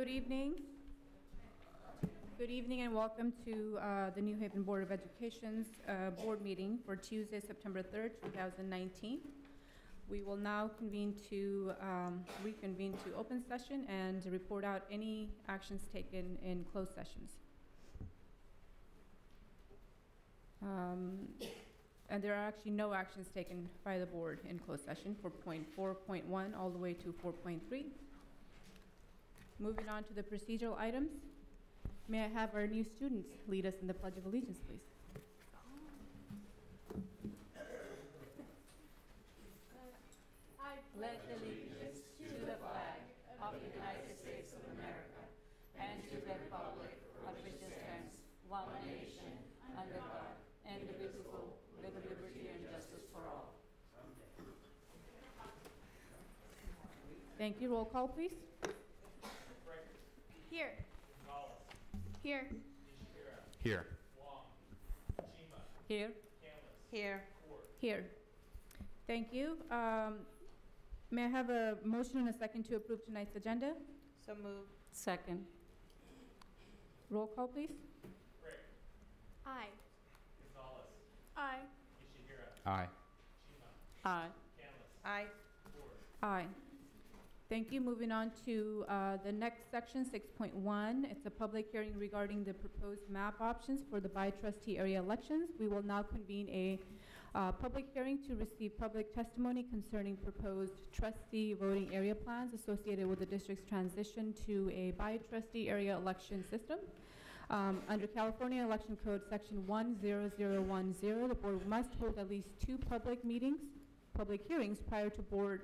Good evening. Good evening and welcome to the New Haven Board of Education's board meeting for Tuesday, September 3rd, 2019. We will now reconvene to open session and report out any actions taken in closed sessions. And there are actually no actions taken by the board in closed session for point 4.1 all the way to 4.3. Moving on to the procedural items. May I have our new students lead us in the Pledge of Allegiance, please? I pledge allegiance to the flag of the United States of America and to the republic for which it stands, one nation, under God, indivisible, with liberty and justice for all. Thank you. Roll call, please. Here. Here. Here. Here. Here. Here. Thank you. May I have a motion and a second to approve tonight's agenda? So moved. Second. Roll call, please. Aye. Gonzalez. Aye. Ishihira. Aye. Chima. Aye. Canlis. Aye. Ford. Aye. Thank you. Moving on to the next section, 6.1. It's a public hearing regarding the proposed map options for the by-trustee area elections. We will now convene a public hearing to receive public testimony concerning proposed trustee voting area plans associated with the district's transition to a by-trustee area election system. Under California Election Code Section 10010, the board must hold at least 2 public hearings prior to board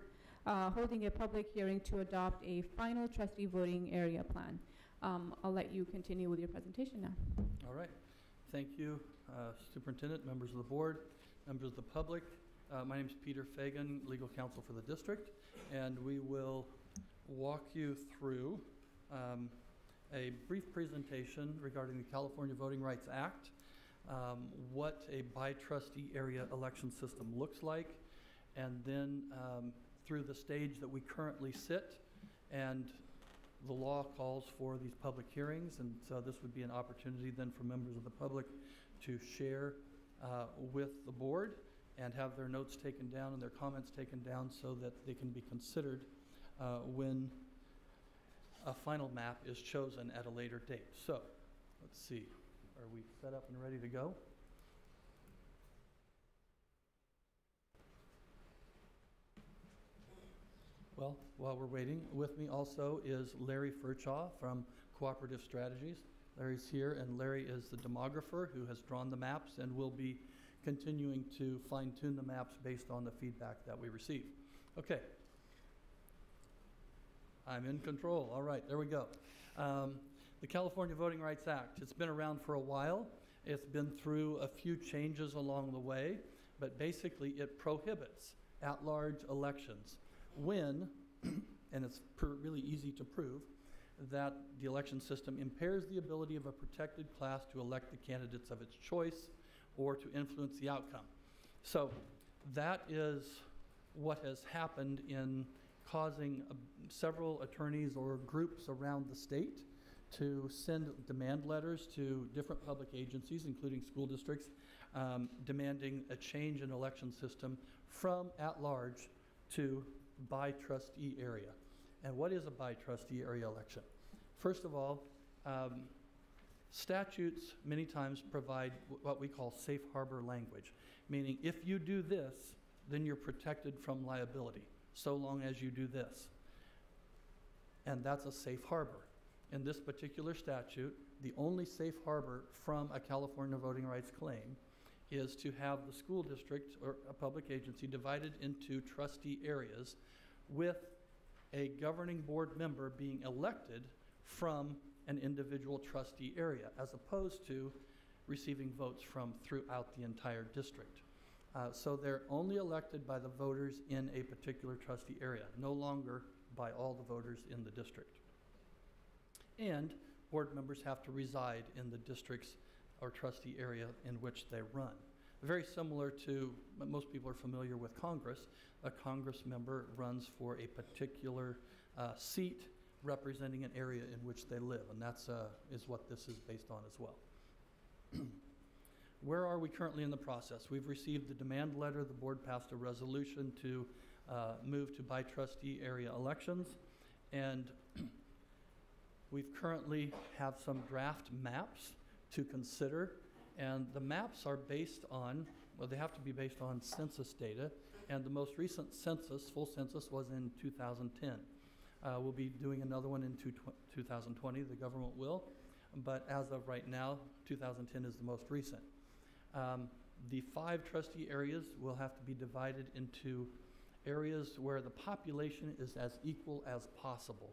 holding a public hearing to adopt a final trustee voting area plan. I'll let you continue with your presentation now. All right. Thank you, Superintendent, members of the board, members of the public. My name is Peter Fagan, legal counsel for the district, and we will walk you through a brief presentation regarding the California Voting Rights Act, what a by-trustee area election system looks like, and then through the stage that we currently sit, and the law calls for these public hearings, and so this would be an opportunity then for members of the public to share with the board and have their notes taken down and their comments taken down so that they can be considered when a final map is chosen at a later date. So let's see, are we set up and ready to go? Well, while we're waiting, with me also is Larry Furchaw from Cooperative Strategies. Larry's here, and Larry is the demographer who has drawn the maps and will be continuing to fine-tune the maps based on the feedback that we receive. Okay. I'm in control. All right, there we go. The California Voting Rights Act, it's been around for a while. It's been through a few changes along the way, but basically it prohibits at-large elections when, and it's really easy to prove, that the election system impairs the ability of a protected class to elect the candidates of its choice or to influence the outcome. So that is what has happened in causing several attorneys or groups around the state to send demand letters to different public agencies, including school districts, demanding a change in election system from at-large to by-trustee area. And what is a by-trustee area election? First of all, statutes many times provide what we call safe harbor language, meaning if you do this, then you're protected from liability, so long as you do this. And that's a safe harbor. In this particular statute, the only safe harbor from a California voting rights claim is to have the school district or a public agency divided into trustee areas with a governing board member being elected from an individual trustee area, as opposed to receiving votes from throughout the entire district. So they're only elected by the voters in a particular trustee area, no longer by all the voters in the district. And board members have to reside in the district's or trustee area in which they run. Very similar to, most people are familiar with Congress. A Congress member runs for a particular seat representing an area in which they live, and that's is what this is based on as well. Where are we currently in the process? We've received the demand letter. The board passed a resolution to move to by trustee area elections, and we currently have some draft maps to consider, and the maps are based on, well, they have to be based on census data, and the most recent census, full census, was in 2010. We'll be doing another one in 2020, the government will, but as of right now, 2010 is the most recent. The 5 trustee areas will have to be divided into areas where the population is as equal as possible.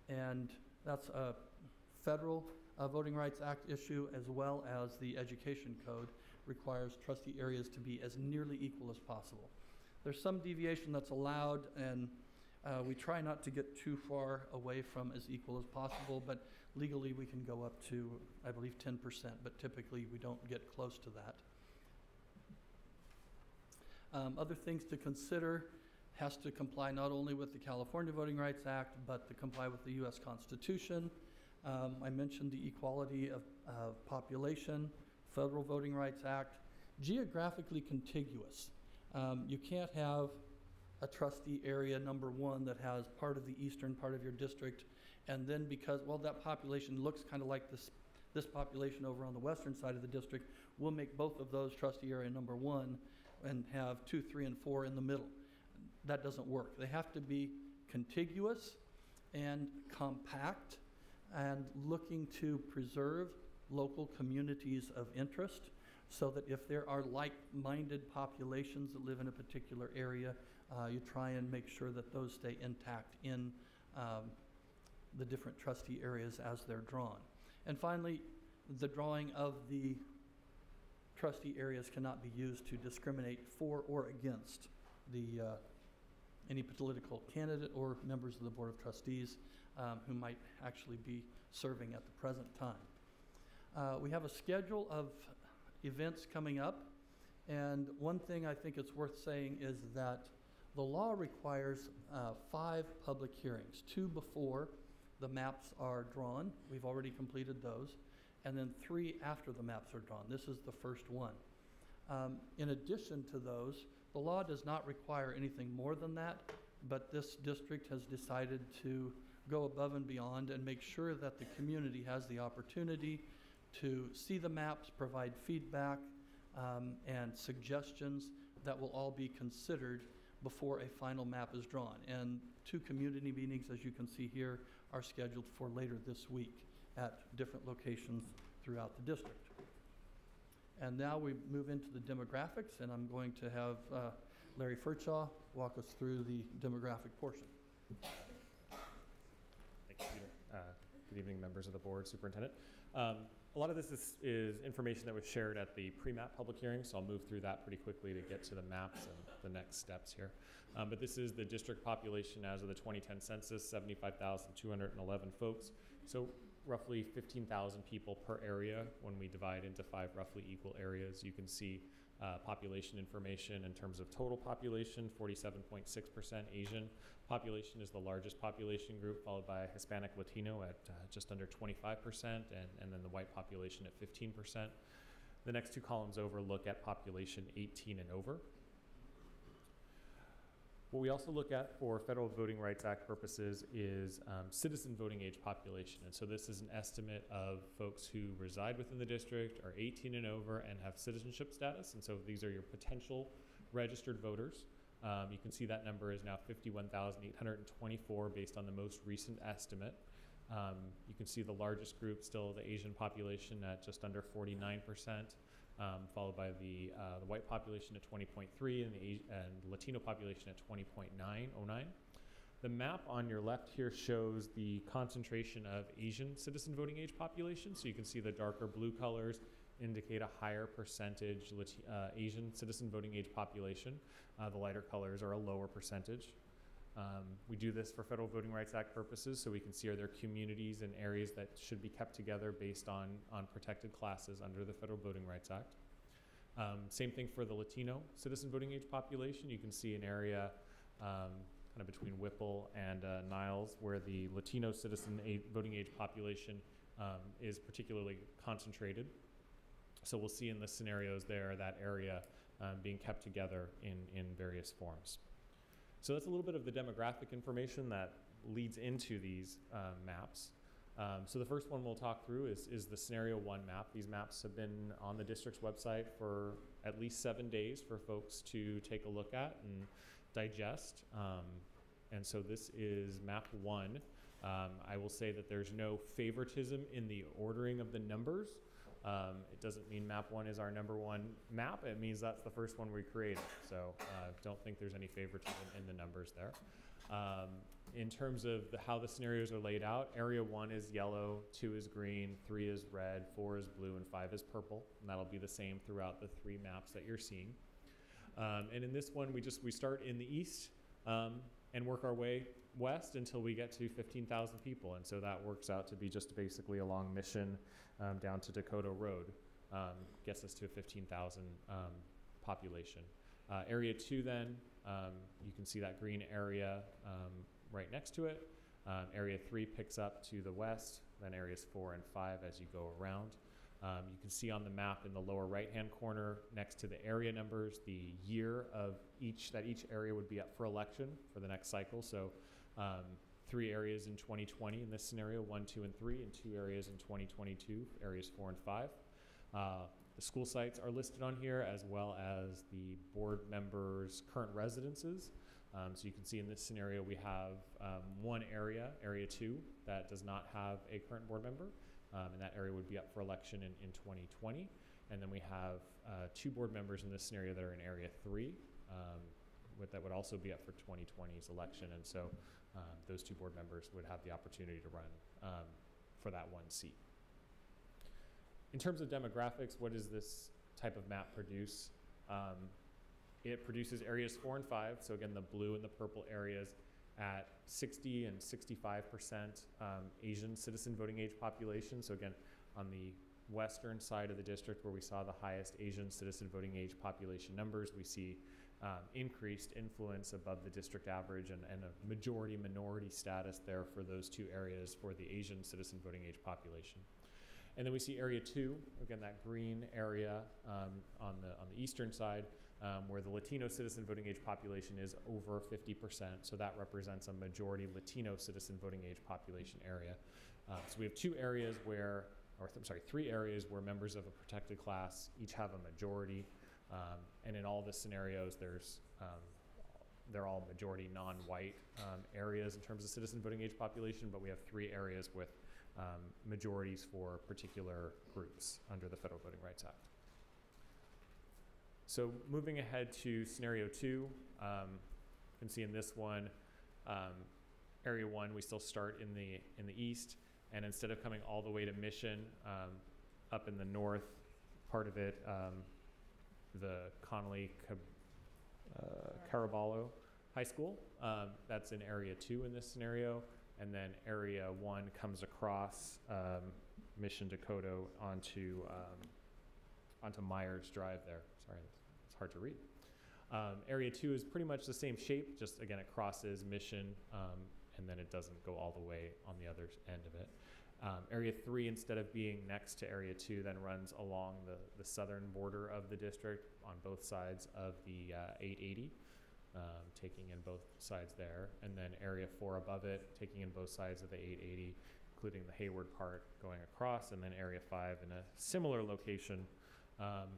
And that's a federal Voting Rights Act issue, as well as the Education Code requires trustee areas to be as nearly equal as possible. There's some deviation that's allowed, and we try not to get too far away from as equal as possible, but legally we can go up to, I believe, 10%, but typically we don't get close to that. Other things to consider: has to comply not only with the California Voting Rights Act, but to comply with the U.S. Constitution. I mentioned the equality of population, Federal Voting Rights Act, geographically contiguous. You can't have a trustee area number 1 that has part of the eastern part of your district, and then because, well, that population looks kind of like this population over on the western side of the district, we'll make both of those trustee area number 1 and have 2, 3, and 4 in the middle. That doesn't work. They have to be contiguous and compact and looking to preserve local communities of interest, so that if there are like-minded populations that live in a particular area, you try and make sure that those stay intact in the different trustee areas as they're drawn. And finally, the drawing of the trustee areas cannot be used to discriminate for or against the any political candidate or members of the Board of Trustees who might actually be serving at the present time. We have a schedule of events coming up, and one thing I think it's worth saying is that the law requires 5 public hearings, 2 before the maps are drawn. We've already completed those, and then 3 after the maps are drawn. This is the first one. In addition to those, the law does not require anything more than that, but this district has decided to go above and beyond and make sure that the community has the opportunity to see the maps, provide feedback, and suggestions that will all be considered before a final map is drawn. And 2 community meetings, as you can see here, are scheduled for later this week at different locations throughout the district. And now we move into the demographics, and I'm going to have Larry Furchaw walk us through the demographic portion. Thank you, Peter. Good evening, members of the board, superintendent. A lot of this is information that was shared at the pre-map public hearing, so I'll move through that pretty quickly to get to the maps and the next steps here. But this is the district population as of the 2010 census, 75,211 folks. So roughly 15,000 people per area when we divide into 5 roughly equal areas. You can see population information in terms of total population, 47.6% Asian. Population is the largest population group, followed by Hispanic Latino at just under 25%, and then the white population at 15%. The next 2 columns over look at population 18 and over. What we also look at for Federal Voting Rights Act purposes is citizen voting age population. And so this is an estimate of folks who reside within the district, are 18 and over, and have citizenship status. And so these are your potential registered voters. You can see that number is now 51,824 based on the most recent estimate. You can see the largest group still the Asian population at just under 49%, followed by the white population at 20.3 and Latino population at 20.909. The map on your left here shows the concentration of Asian citizen voting age population. So you can see the darker blue colors indicate a higher percentage Asian citizen voting age population. The lighter colors are a lower percentage. We do this for Federal Voting Rights Act purposes, so we can see are there communities and areas that should be kept together based on protected classes under the Federal Voting Rights Act. Same thing for the Latino citizen voting age population. You can see an area kind of between Whipple and Niles, where the Latino citizen voting age population is particularly concentrated. So we'll see in the scenarios there that area being kept together in various forms. So that's a little bit of the demographic information that leads into these maps. So the first one we'll talk through is the Scenario 1 map. These maps have been on the district's website for at least 7 days for folks to take a look at and digest. And so this is map 1. I will say that there's no favoritism in the ordering of the numbers. It doesn't mean map 1 is our #1 map. It means that's the first one we created. So don't think there's any favoritism in the numbers there. In terms of how the scenarios are laid out, area 1 is yellow, 2 is green, 3 is red, 4 is blue, and 5 is purple. And that'll be the same throughout the 3 maps that you're seeing. And in this one, we start in the east and work our way west until we get to 15,000 people. And so that works out to be just basically along Mission down to Dakota Road. Gets us to a 15,000 population. Area 2 then, you can see that green area right next to it. Area 3 picks up to the west, then areas 4 and 5 as you go around. You can see on the map in the lower right-hand corner next to the area numbers, the year of each area would be up for election for the next cycle. So 3 areas in 2020 in this scenario, 1, 2, and 3, and 2 areas in 2022, areas 4 and 5. The school sites are listed on here, as well as the board members' current residences. So you can see in this scenario we have one area, area 2, that does not have a current board member, and that area would be up for election in 2020. And then we have 2 board members in this scenario that are in area 3, that would also be up for 2020's election. And so those 2 board members would have the opportunity to run for that 1 seat. In terms of demographics, what does this type of map produce? It produces areas 4 and 5, so again, the blue and the purple areas at 60 and 65% Asian citizen voting age population. So again, on the western side of the district where we saw the highest Asian citizen voting age population numbers, we see increased influence above the district average and a majority minority status there for those 2 areas for the Asian citizen voting age population. And then we see area 2, again, that green area on the eastern side, where the Latino citizen voting age population is over 50%. So that represents a majority Latino citizen voting age population area. So we have 3 areas where members of a protected class each have a majority. And in all the scenarios, they're all majority non-white areas in terms of citizen voting age population, but we have 3 areas with majorities for particular groups under the Federal Voting Rights Act. So moving ahead to scenario 2, you can see in this one, area 1, we still start in the east, and instead of coming all the way to Mission, up in the north part of it, the Connolly Caraballo High School, that's in area 2 in this scenario. And then area 1 comes across Mission Dakota onto Myers Drive there. Sorry, it's hard to read. Area 2 is pretty much the same shape, just again it crosses Mission, and then it doesn't go all the way on the other end of it. Area 3, instead of being next to area 2, then runs along the southern border of the district on both sides of the 880. Taking in both sides there, and then area 4 above it, taking in both sides of the 880, including the Hayward part going across, and then area 5 in a similar location.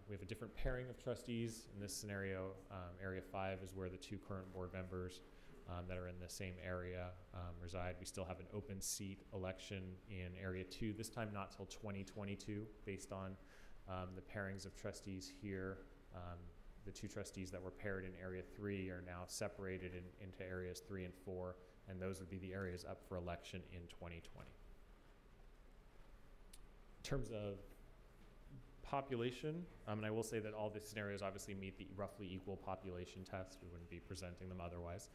We have a different pairing of trustees. In this scenario, area 5 is where the 2 current board members that are in the same area reside. We still have an open seat election in area 2, this time not till 2022, based on the pairings of trustees here. The 2 trustees that were paired in area 3 are now separated into areas 3 and 4, and those would be the areas up for election in 2020. In terms of population, and I will say that all the scenarios obviously meet the roughly equal population test. We wouldn't be presenting them otherwise.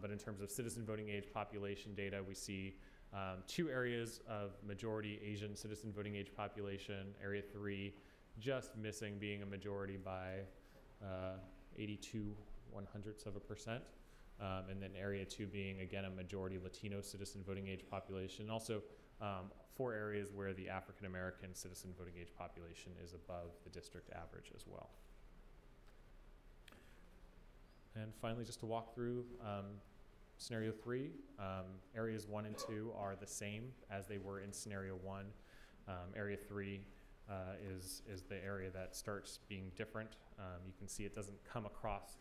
But in terms of citizen voting age population data, we see 2 areas of majority Asian citizen voting age population. Area 3 just missing being a majority by 82/100ths of a percent. And then area 2 being, again, a majority Latino citizen voting age population. And also 4 areas where the African American citizen voting age population is above the district average as well. And finally, just to walk through scenario 3, areas 1 and 2 are the same as they were in scenario 1. Area 3 is the area that starts being different. You can see it doesn't come across,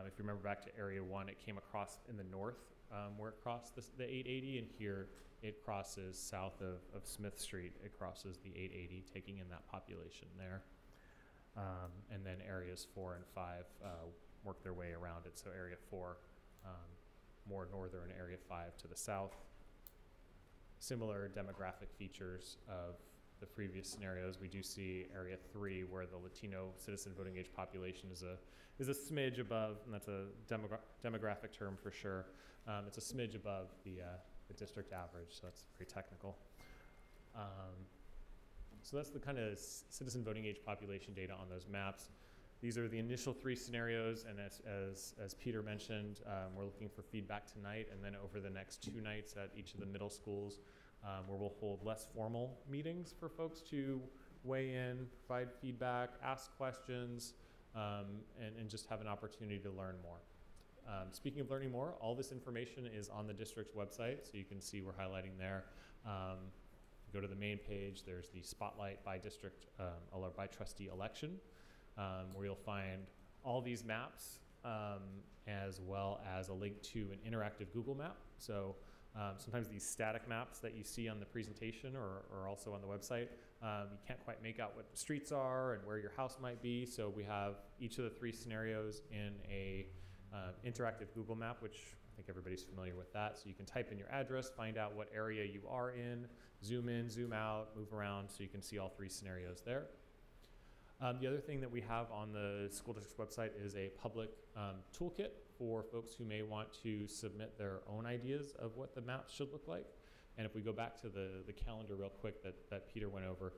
if you remember back to area 1, it came across in the north where it crossed the 880, and here it crosses south of Smith Street. It crosses the 880, taking in that population there. And then areas 4 and 5 work their way around it. So area 4, more northern, area 5 to the south. Similar demographic features of the previous scenarios. We do see area 3 where the Latino citizen voting age population is a smidge above, and that's a demographic term for sure. It's a smidge above the district average, so that's pretty technical. So that's the kind of citizen voting age population data on those maps. These are the initial 3 scenarios, and as Peter mentioned, we're looking for feedback tonight, and then over the next 2 nights at each of the middle schools, where we'll hold less formal meetings for folks to weigh in, provide feedback, ask questions, and just have an opportunity to learn more. Speaking of learning more, all this information is on the district's website, so you can see we're highlighting there. Go to the main page, there's the spotlight by district or by trustee election, where you'll find all these maps, as well as a link to an interactive Google map. So sometimes these static maps that you see on the presentation or also on the website, you can't quite make out what streets are and where your house might be. So we have each of the 3 scenarios in a interactive Google map, which I think everybody's familiar with that. So you can type in your address, find out what area you are in, zoom out, move around, so you can see all 3 scenarios there. The other thing that we have on the school district's website is a public toolkit for folks who may want to submit their own ideas of what the maps should look like. And if we go back to the calendar real quick that Peter went over,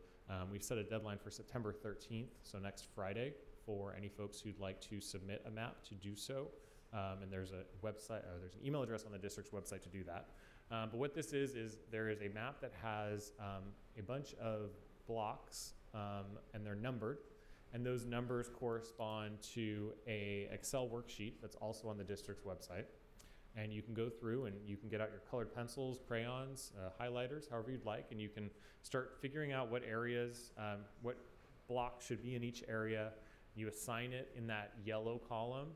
we've set a deadline for September 13th, so next Friday, for any folks who'd like to submit a map to do so. And there's a website, or there's an email address on the district's website to do that. But what this is there is a map that has a bunch of blocks, and they're numbered. And those numbers correspond to a Excel worksheet that's also on the district's website. And you can go through and you can get out your colored pencils, crayons, highlighters, however you'd like, and you can start figuring out what areas, what blocks should be in each area. You assign it in that yellow column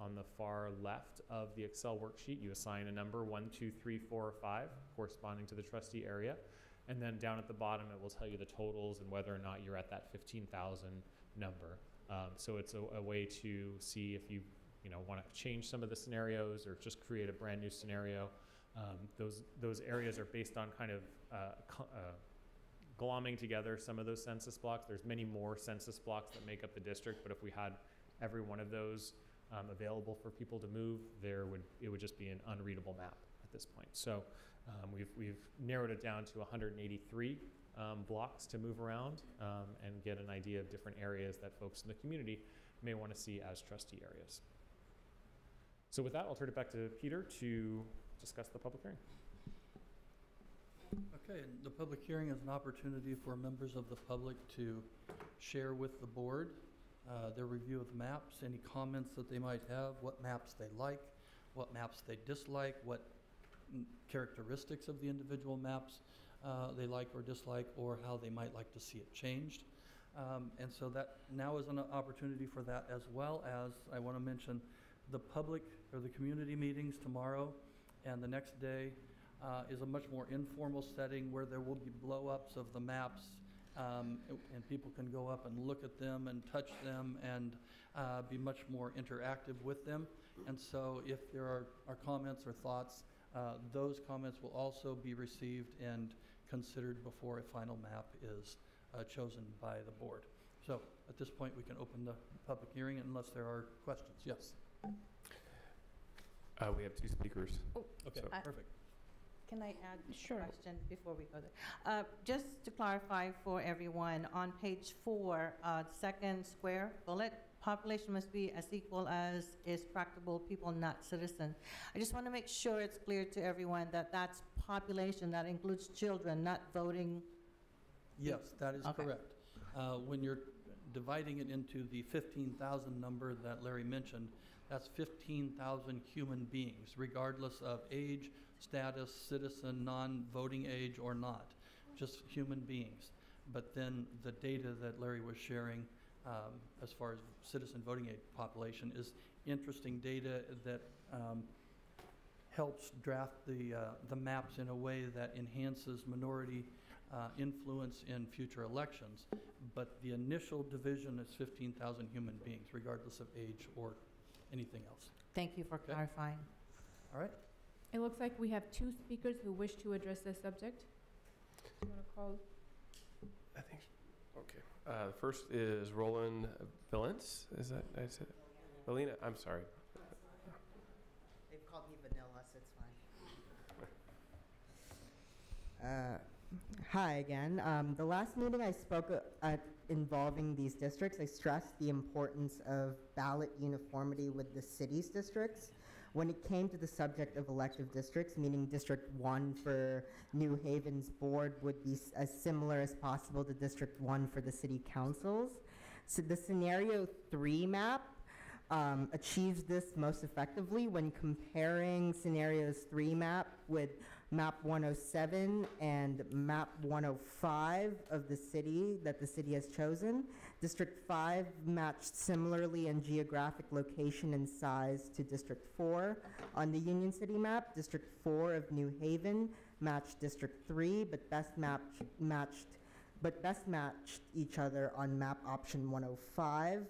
on the far left of the Excel worksheet. You assign a number 1, 2, 3, 4, or 5 corresponding to the trustee area. And then down at the bottom, it will tell you the totals and whether or not you're at that 15,000 number. So it's a way to see if you want to change some of the scenarios or just create a brand new scenario. Those areas are based on kind of glomming together some of those census blocks. There's many more census blocks that make up the district, but if we had every one of those available for people to move, it would just be an unreadable map at this point. So we've narrowed it down to 183 blocks to move around and get an idea of different areas that folks in the community may want to see as trustee areas. So with that, I'll turn it back to Peter to discuss the public hearing. Okay, the public hearing is an opportunity for members of the public to share with the board their review of the maps, any comments that they might have, what maps they like, what maps they dislike, what characteristics of the individual maps they like or dislike, or how they might like to see it changed. And so that now is an opportunity for that, as well as I want to mention the public or the community meetings tomorrow and the next day is a much more informal setting where there will be blow-ups of the maps, and people can go up and look at them and touch them and be much more interactive with them. And so if there are comments or thoughts, those comments will also be received and considered before a final map is chosen by the board. So at this point, we can open the public hearing unless there are questions. Yes. We have 2 speakers. Oh, Okay, So- perfect. can I add Sure. a question before we go there? Just to clarify for everyone, on page 4, second square bullet, population must be as equal as is practicable people not citizen. I just want to make sure it's clear to everyone that that's population, that includes children, not voting. Yes, that is Okay. correct. When you're dividing it into the 15,000 number that Larry mentioned, that's 15,000 human beings, regardless of age, status, citizen, non-voting age or not, just human beings. But then the data that Larry was sharing as far as citizen voting age population is interesting data that helps draft the maps in a way that enhances minority influence in future elections. But the initial division is 15,000 human beings, regardless of age or anything else. Thank you for Okay. clarifying. All right? It looks like we have two speakers who wish to address this subject. You want to call? I think, okay. The first is Roland Valence. Is that, I said it? Valina, I'm sorry. They've called me Vanilla, so it's fine. Hi again. The last meeting I spoke at involving these districts, I stressed the importance of ballot uniformity with the city's districts. When it came to the subject of elective districts, meaning District 1 for New Haven's board would be as similar as possible to District 1 for the city councils. So the Scenario 3 map achieves this most effectively when comparing Scenarios 3 map with Map 107 and Map 105 of the city that the city has chosen. District 5 matched similarly in geographic location and size to District 4 on the Union City map. District 4 of New Haven matched District 3, but best matched each other on map option 105.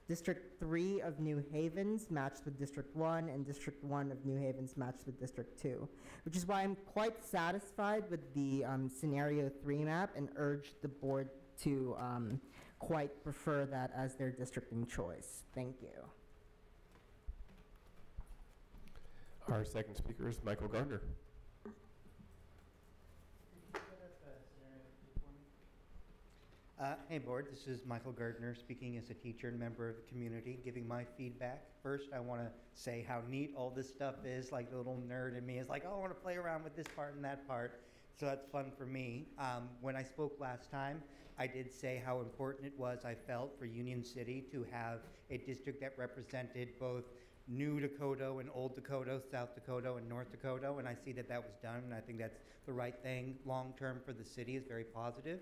District 3 of New Havens matched with District 1, and District 1 of New Havens matched with District 2, which is why I'm quite satisfied with the Scenario 3 map and urge the board to quite prefer that as their districting choice. Thank you. Our second speaker is Michael Gardner. Hey board, this is Michael Gardner speaking as a teacher and member of the community, giving my feedback. First, I want to say how neat all this stuff is. Like the little nerd in me is like, oh, I want to play around with this part and that part. So that's fun for me. When I spoke last time, I did say how important it was, I felt, for Union City to have a district that represented both New Dakota and Old Dakota, South Dakota and North Dakota, and I see that that was done, and I think that's the right thing long-term for the city. Is very positive.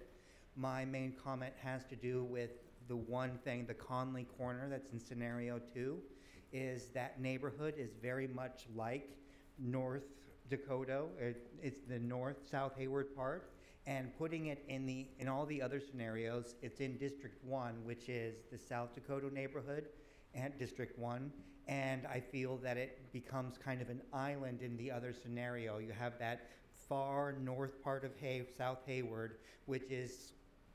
My main comment has to do with the one thing, the Conley Corner that's in Scenario 2, is that neighborhood is very much like North Dakota. It's the north-south Hayward part, and putting it in all the other scenarios, it's in District 1, which is the South Dakota neighborhood, and District 1, and I feel that it becomes kind of an island in the other scenario. You have that far north part of South Hayward, which is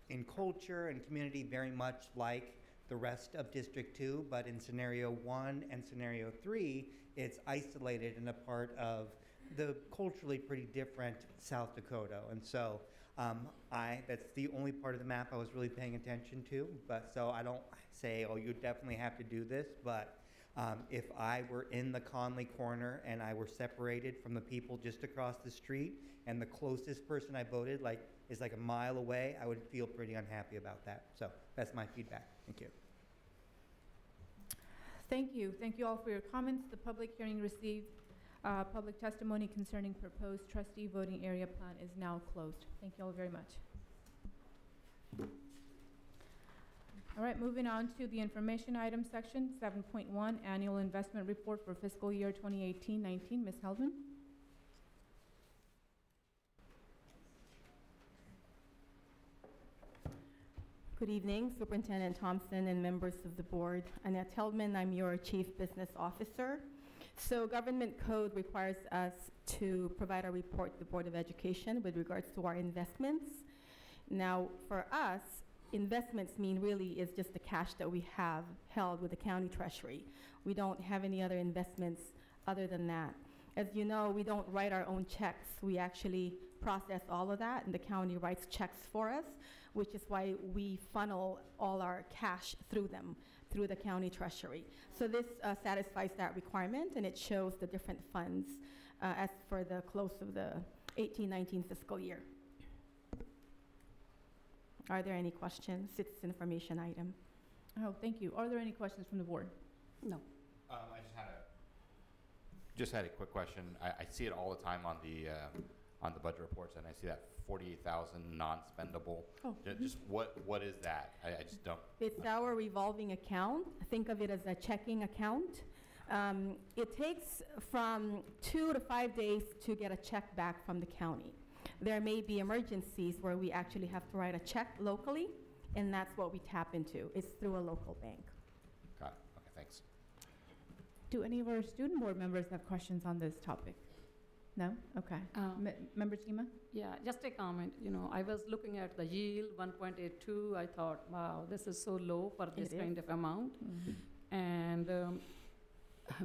in culture and community very much like the rest of District 2, but in Scenario 1 and Scenario 3, it's isolated in a part of the culturally pretty different South Dakota. And so that's the only part of the map I was really paying attention to, but so I don't say, oh, you definitely have to do this, but if I were in the Conley Corner and I were separated from the people just across the street and the closest person I voted is like a mile away, I would feel pretty unhappy about that. So that's my feedback. Thank you. Thank you. Thank you all for your comments. The public hearing received public testimony concerning proposed trustee voting area plan is now closed. Thank you all very much. All right, moving on to the information item section, 7.1, annual investment report for fiscal year 2018-19. Ms. Heldman. Good evening, Superintendent Thompson and members of the board. Annette Heldman, I'm your Chief Business Officer. So government code requires us to provide a report to the Board of Education with regards to our investments. Now, for us, investments mean really is just the cash that we have held with the county treasury. We don't have any other investments other than that. As you know, we don't write our own checks. We actually process all of that, and the county writes checks for us, which is why we funnel all our cash through them. through the county treasury. So this satisfies that requirement, and it shows the different funds as for the close of the 18-19 fiscal year. Are there any questions? It's an information item. Oh, thank you. Are there any questions from the board? No. I just had a quick question. I see it all the time on the budget reports, and I see that 48,000 non-spendable. Oh, Just what is that? I just don't. It's our revolving account. Think of it as a checking account. It takes from 2 to 5 days to get a check back from the county. There may be emergencies where we actually have to write a check locally, and that's what we tap into. It's through a local bank. Got it. Okay, thanks. Do any of our student board members have questions on this topic? No? Okay. Member Chima? Yeah, just a comment. You know, I was looking at the yield, 1.82. I thought, wow, this is so low for this kind of amount. Mm-hmm. And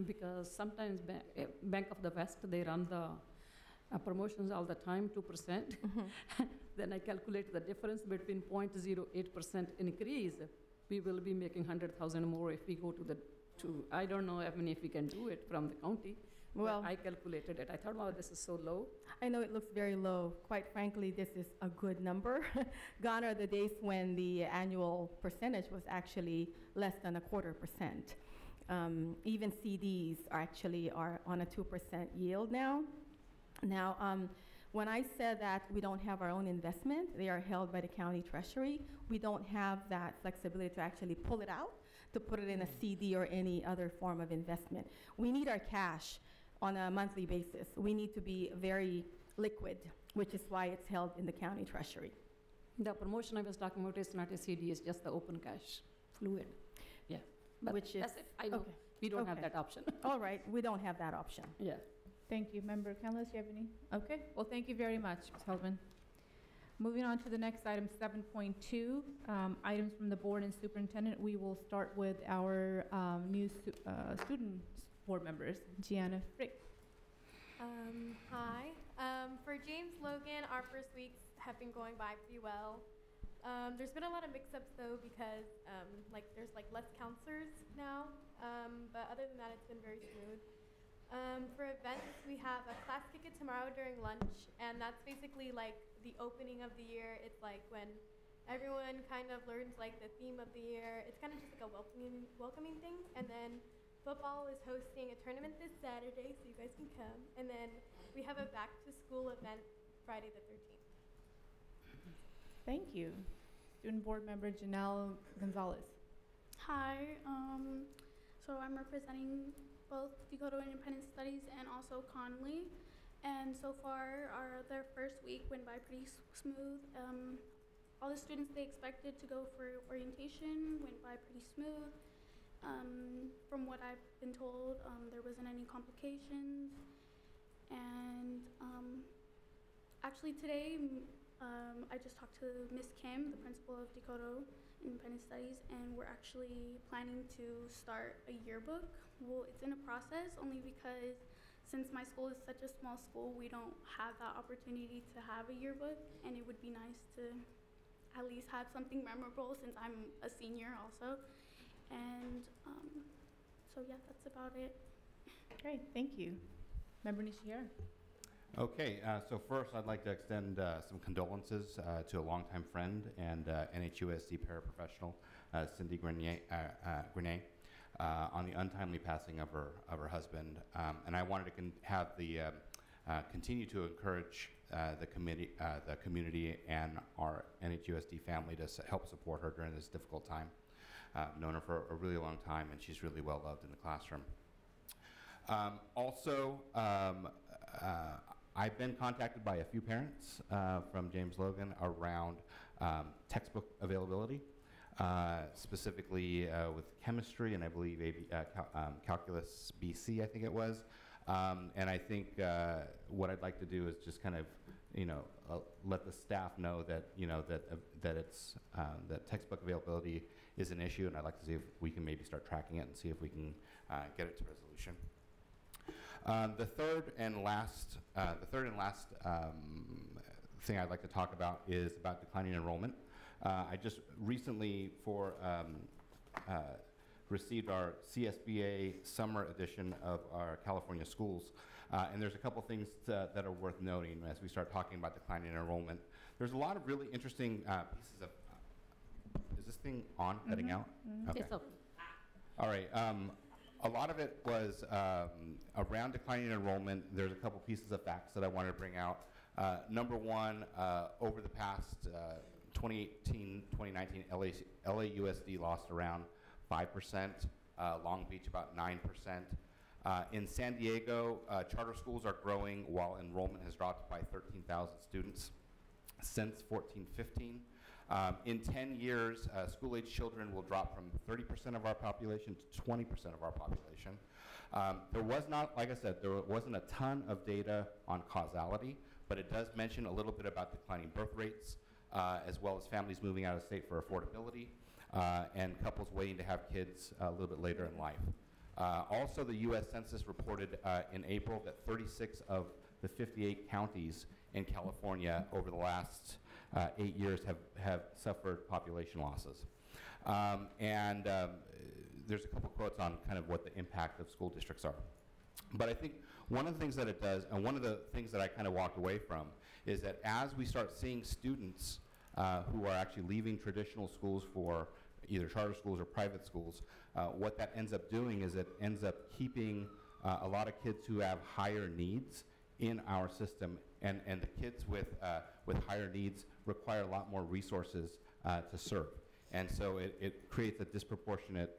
because sometimes Bank of the West, they run the promotions all the time, 2%. Mm-hmm. Then I calculate the difference between 0.08% increase. We will be making 100,000 more if we go to the I don't know, if we can do it from the county. Well, I calculated it. I thought, wow, this is so low. I know it looks very low. Quite frankly, this is a good number. Gone are the days when the annual percentage was actually less than 0.25%. Even CDs are on a 2% yield now. Now, when I said that we don't have our own investment, they are held by the county treasury. We don't have that flexibility to actually pull it out, to put it in a CD or any other form of investment. We need our cash on a monthly basis. We need to be very liquid, which is why it's held in the county treasury. The promotion I was talking about is not a CD, it's just the open cash, fluid. Yeah, but Which is, that's it. I know, okay. we don't have Okay. that option. All right, we don't have that option. Yeah. Thank you. Member Canlis, do you have any? Okay. Well, thank you very much, Ms. Heldman. Moving on to the next item, 7.2, items from the board and superintendent. We will start with our new student board members. Gianna Frick. Hi. For James Logan, our first weeks have been going by pretty well. There's been a lot of mix-ups though because there's less counselors now, but other than that, it's been very smooth. For events, we have a class kick it tomorrow during lunch, and that's basically like the opening of the year. It's like when everyone kind of learns like the theme of the year. It's kind of just like a welcoming thing. And then football is hosting a tournament this Saturday, so you guys can come. And then we have a back to school event Friday the 13th. Thank you. Student board member Janelle Gonzalez. Hi. So I'm representing both Dakota Independent Studies and also Conley. And so far, their first week went by pretty smooth. All the students they expected to go for orientation went by pretty smooth. From what I've been told, there wasn't any complications. And actually today, I just talked to Miss Kim, the principal of Dakota Independent Studies, and we're actually planning to start a yearbook. Well, it's in a process only because since my school is such a small school, we don't have that opportunity to have a yearbook, and it would be nice to at least have something memorable since I'm a senior also. And so yeah, that's about it. Great, thank you. Member Nishihara. Okay, so first I'd like to extend some condolences to a longtime friend and NHUSD paraprofessional, Cindy Grenier, on the untimely passing of her husband. And I wanted to continue to encourage the community and our NHUSD family to help support her during this difficult time. I've known her for a really long time, and she's really well loved in the classroom. I've been contacted by a few parents from James Logan around textbook availability, specifically with chemistry and I believe calculus BC, I think it was. And I think what I'd like to do is just kind of, let the staff know that, that textbook availability is an issue, and I'd like to see if we can maybe start tracking it and see if we can get it to resolution. The third and last thing I'd like to talk about is about declining enrollment. I just recently, for received our CSBA summer edition of our California schools. And there's a couple things that are worth noting as we start talking about declining enrollment. There's a lot of really interesting pieces of, is this thing on, cutting out? Okay. It's okay. All right. A lot of it was around declining enrollment. There's a couple pieces of facts that I wanted to bring out. Number one, over the past 2018, 2019, LAUSD lost around 5%, Long Beach about 9%. In San Diego, charter schools are growing while enrollment has dropped by 13,000 students since 14-15. In 10 years, school-age children will drop from 30% of our population to 20% of our population. There was not, like I said, there wasn't a ton of data on causality, but it does mention a little bit about declining birth rates, as well as families moving out of state for affordability, and couples waiting to have kids a little bit later in life. Also, the U.S. Census reported in April that 36 of the 58 counties in California over the last 8 years have suffered population losses. There's a couple quotes on kind of what the impact of school districts are. But I think one of the things that it does, and one of the things that I kind of walked away from, is that as we start seeing students who are actually leaving traditional schools for either charter schools or private schools, what that ends up doing is it ends up keeping a lot of kids who have higher needs in our system, and the kids with higher needs require a lot more resources to serve. And so it creates a disproportionate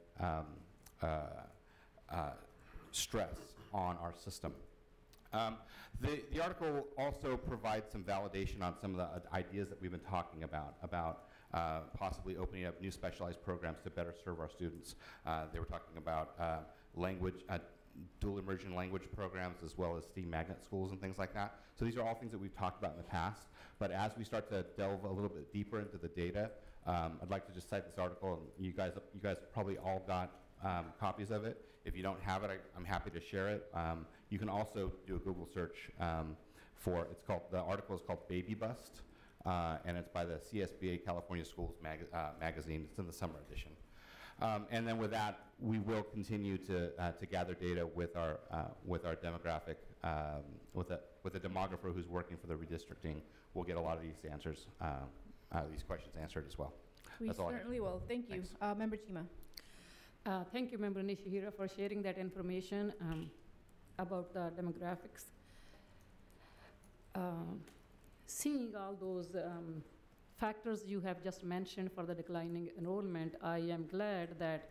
stress on our system. The article also provides some validation on some of the ideas that we've been talking about possibly opening up new specialized programs to better serve our students. They were talking about dual immersion language programs, as well as STEAM magnet schools and things like that. So these are all things that we've talked about in the past. But as we start to delve a little bit deeper into the data, I'd like to just cite this article, and you guys probably all got copies of it. If you don't have it, I'm happy to share it. You can also do a Google search for, the article is called Baby Bust, and it's by the CSBA California Schools magazine. It's in the summer edition. And then with that, we will continue to gather data with our demographic, with a demographer who's working for the redistricting. We'll get a lot of these answers, these questions answered as well. We That's all I have. certainly will. Thank you. Member Chima. Thank you, Member Nishihira, for sharing that information about the demographics. Seeing all those factors you have just mentioned for the declining enrollment, I am glad that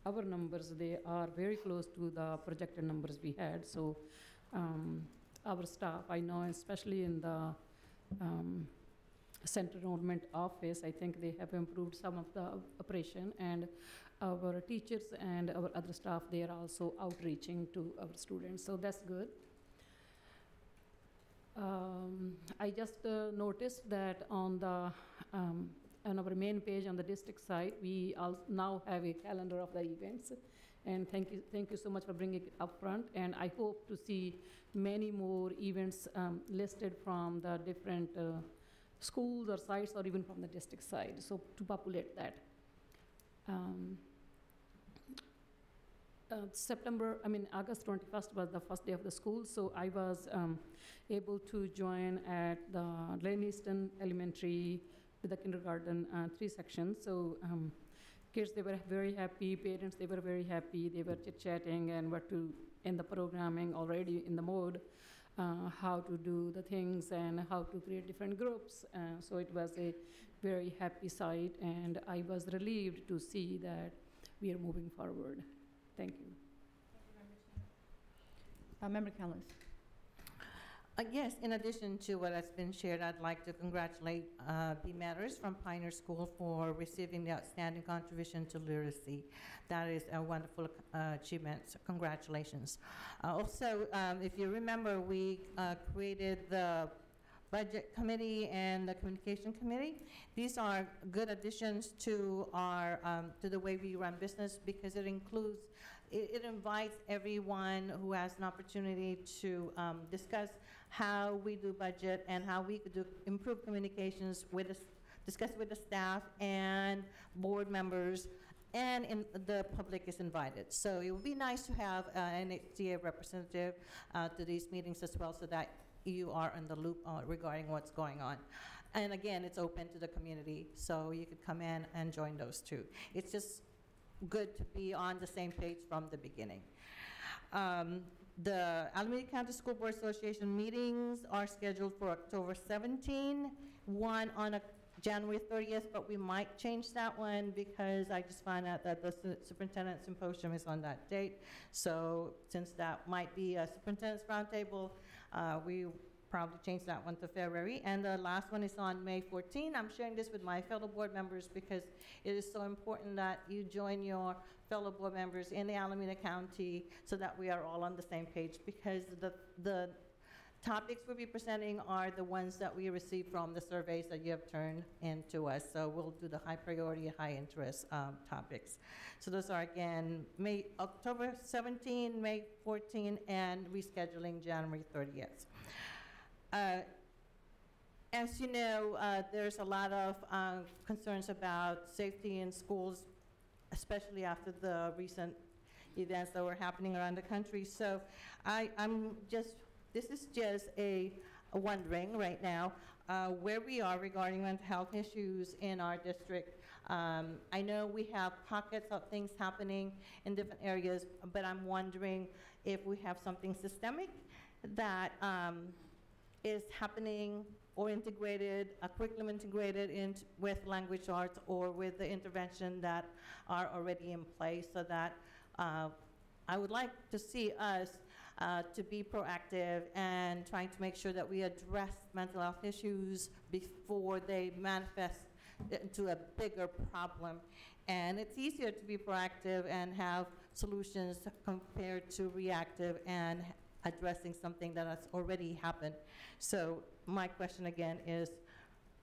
our numbers, they are very close to the projected numbers we had. So our staff, I know, especially in the center enrollment office, I think they have improved some of the operation, and our teachers and our other staff, they are also outreaching to our students, so that's good. I just noticed that on our main page on the district side, we now have a calendar of the events, and thank you so much for bringing it up front, and I hope to see many more events listed from the different schools or sites, or even from the district side, so to populate that. August 21st was the first day of the school, so I was able to join at the Leniston Elementary with the kindergarten 3 sections. So kids, they were very happy, parents, they were very happy, they were chit-chatting and were in the programming already in the mode, how to do the things and how to create different groups. So it was a very happy sight, and I was relieved to see that we are moving forward. Thank you. Member Callis. Yes, in addition to what has been shared, I'd like to congratulate B. Matters from Pioneer School for receiving the outstanding contribution to literacy. That is a wonderful achievement, so congratulations. Also, if you remember, we created the Budget Committee and the Communication Committee. These are good additions to our to the way we run business, because it invites everyone who has an opportunity to discuss how we do budget and how we could improve communications with discuss with the staff and board members the public is invited. So it would be nice to have an NHCA representative to these meetings as well, so that you are in the loop regarding what's going on. And again, it's open to the community, so you could come in and join those too. It's just good to be on the same page from the beginning. The Alameda County School Board Association meetings are scheduled for October 17, one on January 30th, but we might change that one because I just found out that the superintendent symposium is on that date. So since that might be a superintendent's roundtable, we probably change that one to February. And the last one is on May 14. I'm sharing this with my fellow board members because it is so important that you join your fellow board members in the Alameda County so that we are all on the same page, because the topics we'll be presenting are the ones that we received from the surveys that you have turned in to us. So we'll do the high priority, high interest topics. So those are, again, October 17, May 14, and rescheduling January 30th. As you know, there's a lot of concerns about safety in schools, especially after the recent events that were happening around the country. So this is just a wondering right now where we are regarding mental health issues in our district. I know we have pockets of things happening in different areas, but I'm wondering if we have something systemic that is happening or integrated, a curriculum integrated with language arts or with the intervention that are already in place, so that I would like to see us to be proactive and trying to make sure that we address mental health issues before they manifest into a bigger problem. And it's easier to be proactive and have solutions compared to reactive and addressing something that has already happened. So my question again is,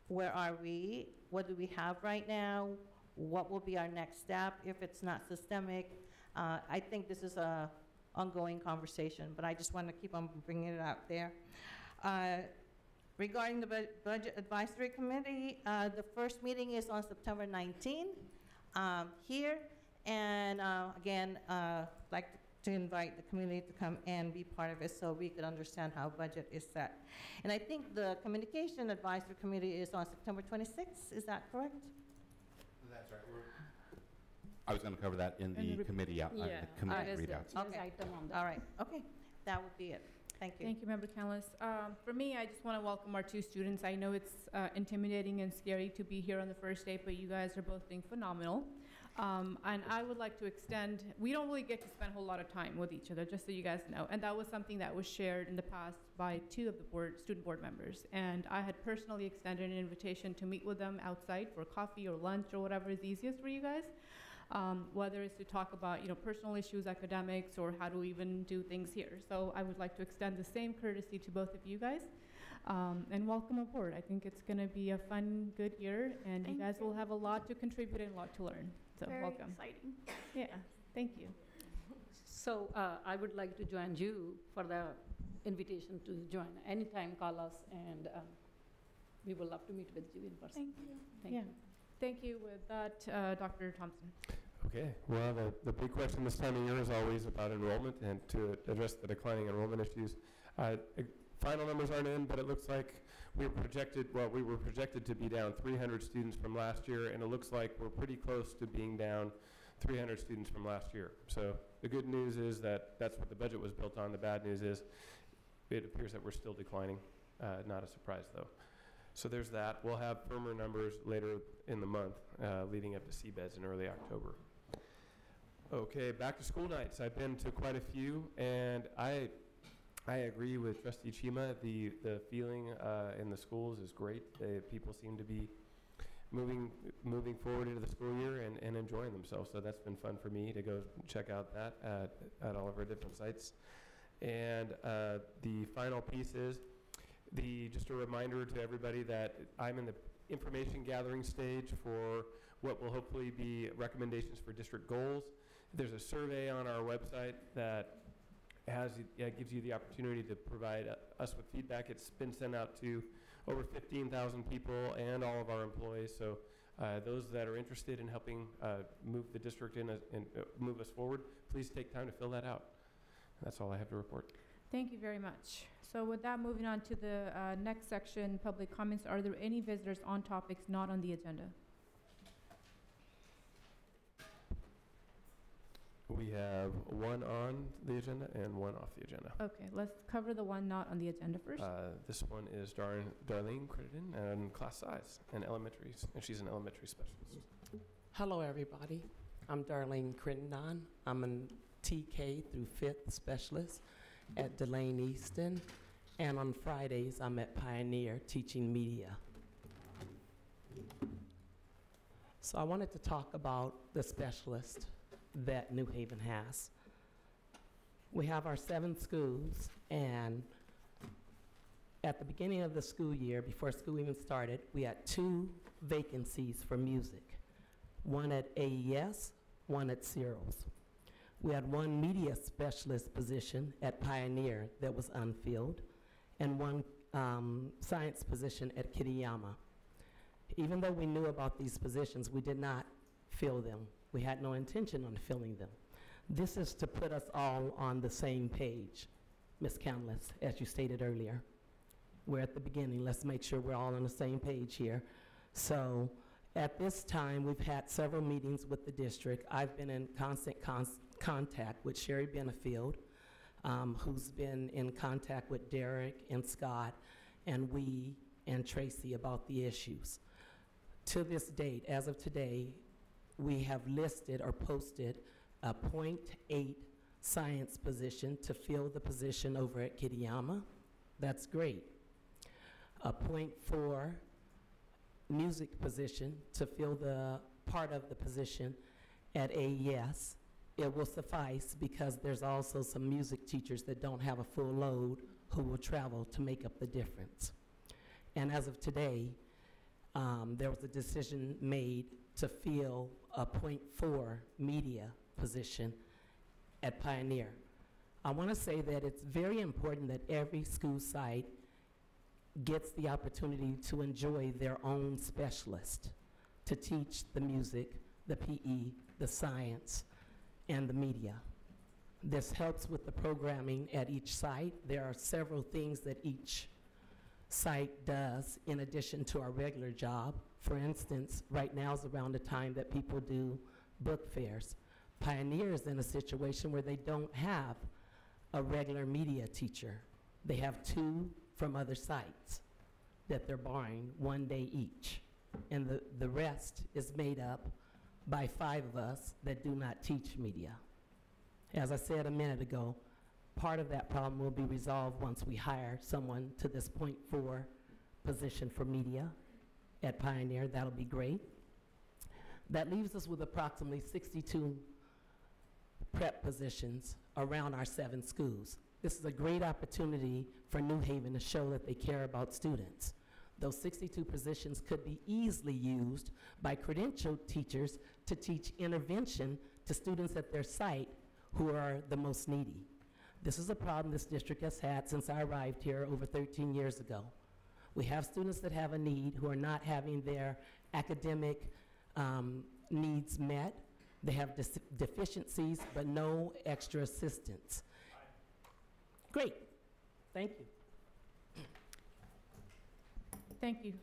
where are we? What do we have right now? What will be our next step if it's not systemic? I think this is a ongoing conversation, but I just want to keep on bringing it out there. Regarding the Budget Advisory Committee, the first meeting is on September 19 here. And again, like to invite the community to come and be part of it so we could understand how budget is set. And I think the Communication Advisory Committee is on September 26th. Is that correct? That's right. I was going to cover that in the committee readouts. Okay. All right. Okay. That would be it. Thank you. Thank you, Member Canlis. For me, I just want to welcome our two students. I know it's intimidating and scary to be here on the first day, but you guys are both doing phenomenal. And I would like to extend, we don't really get to spend a whole lot of time with each other, just so you guys know. And that was something that was shared in the past by two of the student board members. And I had personally extended an invitation to meet with them outside for coffee or lunch or whatever is easiest for you guys. Whether it's to talk about, personal issues, academics, or how to even do things here. So I would like to extend the same courtesy to both of you guys, and welcome aboard. I think it's going to be a fun, good year, and you guys will have a lot to contribute and a lot to learn. So Very welcome. exciting. Yeah, thank you. So I would like to join you for the invitation to join. Anytime, call us, and we would love to meet with you in person. Thank you. Thank Yeah. you. Thank you. With that, Dr. Thompson. Okay, well, the big question this time of year is always about enrollment, and to address the declining enrollment issues. Final numbers aren't in, but it looks like we were projected to be down 300 students from last year, and it looks like we're pretty close to being down 300 students from last year. So the good news is that that's what the budget was built on. The bad news is it appears that we're still declining. Not a surprise, though. So there's that. We'll have firmer numbers later in the month, leading up to CBEDS in early October. Okay, back to school nights. I've been to quite a few, and I agree with Trustee Chima. The feeling in the schools is great. People seem to be moving forward into the school year and enjoying themselves. So that's been fun for me to go check out that at all of our different sites. And the final piece is just a reminder to everybody that I'm in the information gathering stage for what will hopefully be recommendations for district goals. There's a survey on our website that gives you the opportunity to provide us with feedback. It's been sent out to over 15,000 people and all of our employees, so Those that are interested in helping move the district and move us forward, please take time to fill that out. That's all I have to report. Thank you very much. So with that, moving on to the next section, public comments. Are there any visitors on topics not on the agenda? We have one on the agenda and one off the agenda. Okay, let's cover the one not on the agenda first. This one is Darlene Crittenden and class size and she's an elementary specialist. Hello, everybody. I'm Darlene Crittenden. I'm a TK through 5th specialist at Delane Easton. And on Fridays, I'm at Pioneer teaching media. So I wanted to talk about the specialist that New Haven has. We have our 7 schools, and at the beginning of the school year, before school even started, we had 2 vacancies for music. One at AES, one at Cyril's. We had 1 media specialist position at Pioneer that was unfilled, and 1 science position at Kitayama. Even though we knew about these positions, we did not fill them. We had no intention on filling them. This is to put us all on the same page, Ms. Canlis, as you stated earlier. We're at the beginning. Let's make sure we're all on the same page here. So at this time, we've had several meetings with the district. I've been in constant contact with Sherry Benefield, who's been in contact with Derek and Scott, and we and Tracy about the issues. To this date, as of today, we have listed or posted a .8 science position to fill the position over at Kitayama. That's great. A .4 music position to fill the part of the position at AES. It will suffice because there's also some music teachers that don't have a full load who will travel to make up the difference. And as of today, there was a decision made to fill a .4 media position at Pioneer. I want to say that it's very important that every school site gets the opportunity to enjoy their own specialist to teach the music, the PE, the science, and the media. This helps with the programming at each site. There are several things that each site does in addition to our regular job. For instance, right now is around the time that people do book fairs. Pioneer is in a situation where they don't have a regular media teacher. They have 2 from other sites that they're borrowing 1 day each. And the rest is made up by 5 of us that do not teach media. As I said a minute ago, part of that problem will be resolved once we hire someone to this .4 position for media at Pioneer. That'll be great. That leaves us with approximately 62 prep positions around our 7 schools. This is a great opportunity for New Haven to show that they care about students. Those 62 positions could be easily used by credentialed teachers to teach intervention to students at their site who are the most needy. This is a problem this district has had since I arrived here over 13 years ago. We have students that have a need who are not having their academic needs met. They have deficiencies, but no extra assistance. Great. Thank you. Thank you.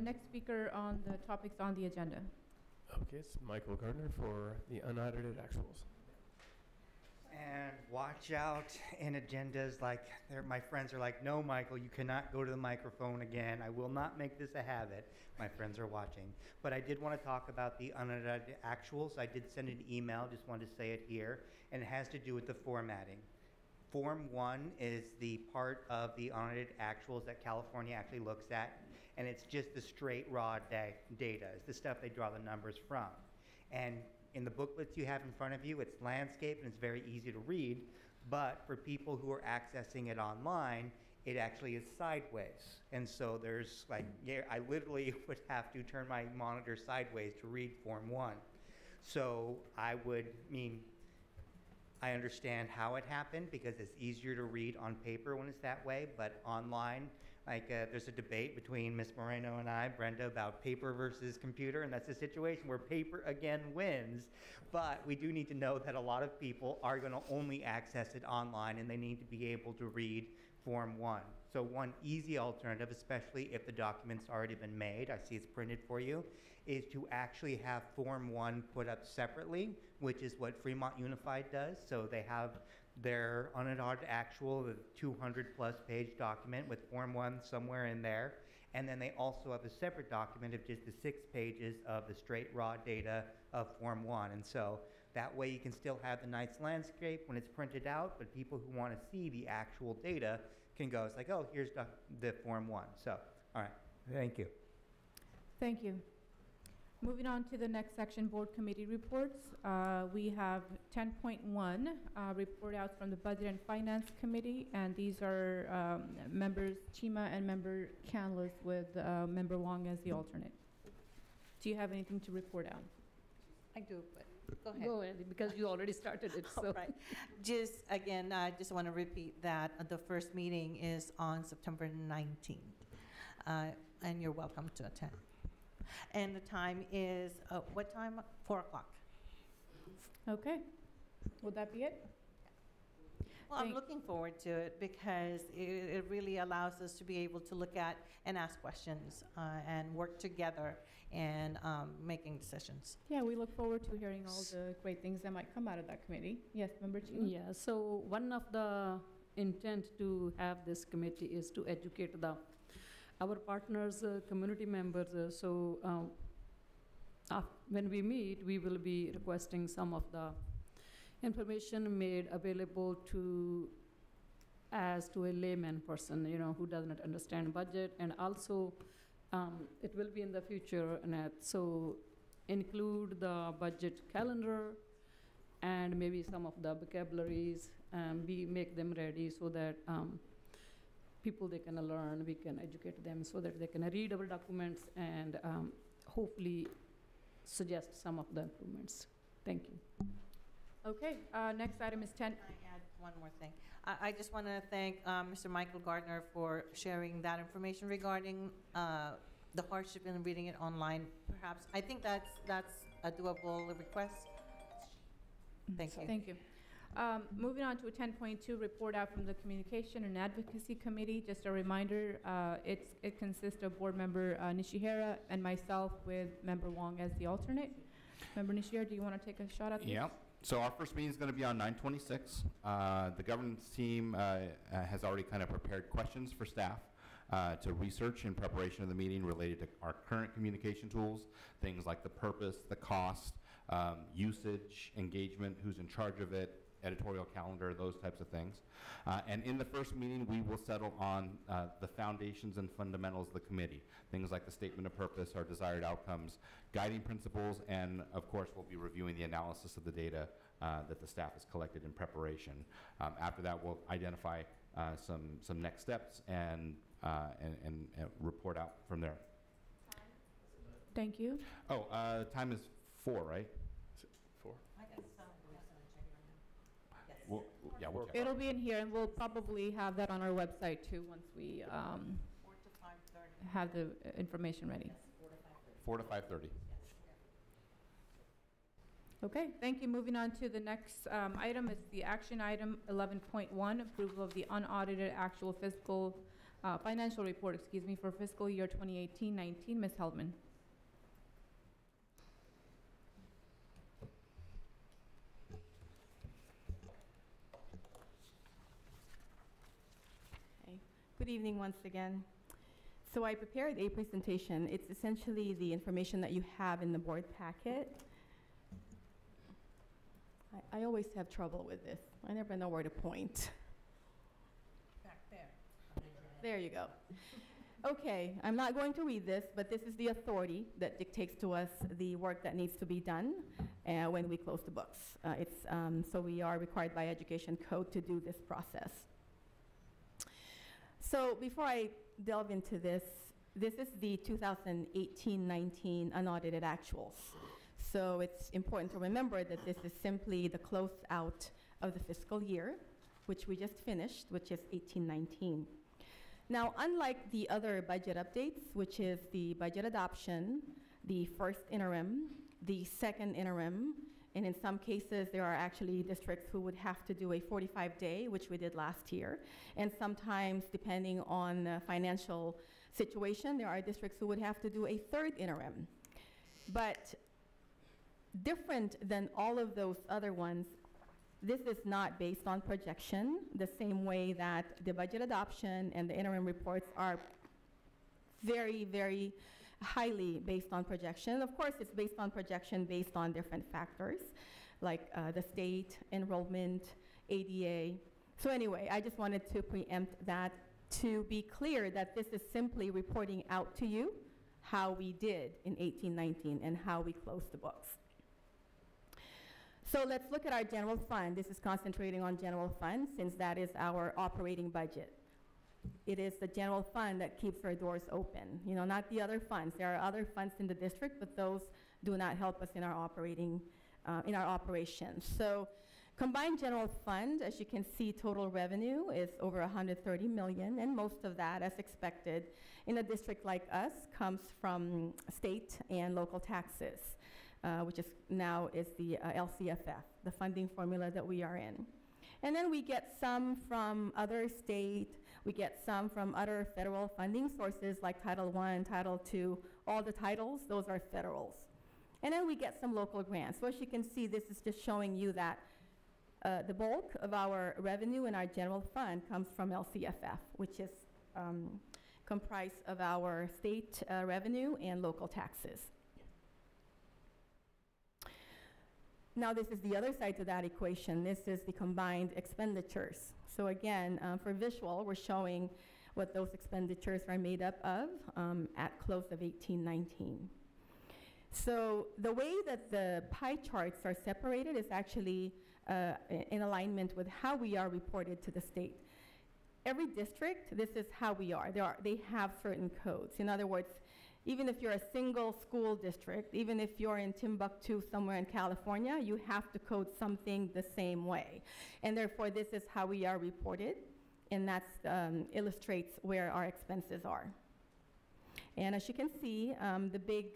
Next speaker on the topics on the agenda. Okay, it's Michael Gardner for the unaudited actuals. And watch out in agendas like my friends are like, no, Michael, you cannot go to the microphone again. I will not make this a habit. My friends are watching. But I did want to talk about the unaudited actuals. I did send an email, just wanted to say it here, and it has to do with the formatting. Form 1 is the part of the unaudited actuals that California actually looks at, and it's just the straight raw data. It's the stuff they draw the numbers from. And in the booklets you have in front of you, it's landscape and it's very easy to read, but for people who are accessing it online, it actually is sideways. And so there's like, yeah, I literally would have to turn my monitor sideways to read Form 1. So I understand how it happened because it's easier to read on paper when it's that way, but online, Like, there's a debate between Ms. Moreno and I, Brenda, about paper versus computer, and that's a situation where paper again wins. But we do need to know that a lot of people are going to only access it online, and they need to be able to read Form 1. So one easy alternative, especially if the document's already been made, I see it's printed for you, is to actually have Form 1 put up separately, which is what Fremont Unified does. So they have their unaudited actual, the 200-plus page document with Form 1 somewhere in there. And then they also have a separate document of just the 6 pages of the straight raw data of Form 1. And so that way you can still have the nice landscape when it's printed out, but people who want to see the actual data can go, it's like, oh, here's the Form 1. So, all right, thank you. Thank you. Moving on to the next section, board committee reports. We have 10.1, report outs from the Budget and Finance Committee, and these are members Chima and member Canlis with member Wong as the alternate. Do you have anything to report out? I do, but go ahead. Go ahead, because you already started it, so. All right. Just, again, I just want to repeat that the first meeting is on September 19th, and you're welcome to attend. And the time is, what time? 4 o'clock. Okay. Would that be it? Well, I'm looking forward to it because it really allows us to be able to look at and ask questions and work together and making decisions. Yeah, we look forward to hearing all the great things that might come out of that committee. Yes, member Chima? Yeah, so one of the intent to have this committee is to educate our partners, community members. When we meet, we will be requesting some of the information made available to as to a layman person, who does not understand budget, and also it will be in the future, and so include the budget calendar and maybe some of the vocabularies, we make them ready so that people they can learn, we can educate them so that they can read our documents and hopefully suggest some of the improvements. Thank you. Okay, next item is 10. Can I add one more thing? I just want to thank Mr. Michael Gardner for sharing that information regarding the hardship in reading it online. Perhaps, I think that's a doable request. Thank you. Thank you. Moving on to a 10.2 report out from the Communication and Advocacy Committee. Just a reminder, it consists of board member Nishihara and myself with member Wong as the alternate. Member Nishihara, do you want to take a shot at this? Yeah. So our first meeting is going to be on 9/26. The governance team has already kind of prepared questions for staff to research in preparation of the meeting related to our current communication tools, things like the purpose, the cost, usage, engagement, who's in charge of it, editorial calendar, those types of things. And in the first meeting, we will settle on the foundations and fundamentals of the committee, things like the statement of purpose, our desired outcomes, guiding principles, and of course, we'll be reviewing the analysis of the data that the staff has collected in preparation. After that, we'll identify some next steps and report out from there. Thank you. Oh, time is 4, right? 4. We'll, yeah, we'll check. It'll be in here, and we'll probably have that on our website too once we 4 to 5:30. have the information ready. 4 to 5:30. Okay, thank you. Moving on to the next item, it's the action item 11.1, approval of the unaudited actual fiscal financial report, for fiscal year 2018-19. Ms. Heldman. Good evening once again. So I prepared a presentation. It's essentially the information that you have in the board packet. I always have trouble with this. I never know where to point. Back there. There you go. Okay, I'm not going to read this, but this is the authority that dictates to us the work that needs to be done when we close the books. So we are required by education code to do this process. So before I delve into this, this is the 2018-19 unaudited actuals. So it's important to remember that this is simply the close out of the fiscal year, which we just finished, which is 18-19. Now, unlike the other budget updates, which is the budget adoption, the first interim, the second interim, and in some cases, there are actually districts who would have to do a 45-day, which we did last year. And sometimes, depending on the financial situation, there are districts who would have to do a third interim. But different than all of those other ones, this is not based on projection, the same way that the budget adoption and the interim reports are very, very highly based on projection. Of course, it's based on projection based on different factors, like the state, enrollment, ADA. So anyway, I just wanted to preempt that to be clear that this is simply reporting out to you how we did in 18-19 and how we closed the books. So let's look at our general fund. This is concentrating on general fund since that is our operating budget. It is the general fund that keeps our doors open, you know, not the other funds. There are other funds in the district, but those do not help us in our operating, in our operations. So combined general fund, as you can see, total revenue is over 130 million, and most of that, as expected, in a district like us, comes from state and local taxes, which is now is the LCFF, the funding formula that we are in. And then we get some from other state, we get some from other federal funding sources like Title I, Title II, all the titles, those are federals. And then we get some local grants. So as you can see, this is just showing you that the bulk of our revenue in our general fund comes from LCFF, which is comprised of our state revenue and local taxes. Now this is the other side to that equation. This is the combined expenditures. So again, for visual, we're showing what those expenditures are made up of at close of 18-19. So the way that the pie charts are separated is actually in alignment with how we are reported to the state. Every district, this is how we are. They have certain codes. In other words, even if you're a single school district, even if you're in Timbuktu somewhere in California, you have to code something the same way. And therefore, this is how we are reported, and that illustrates where our expenses are. And as you can see, the big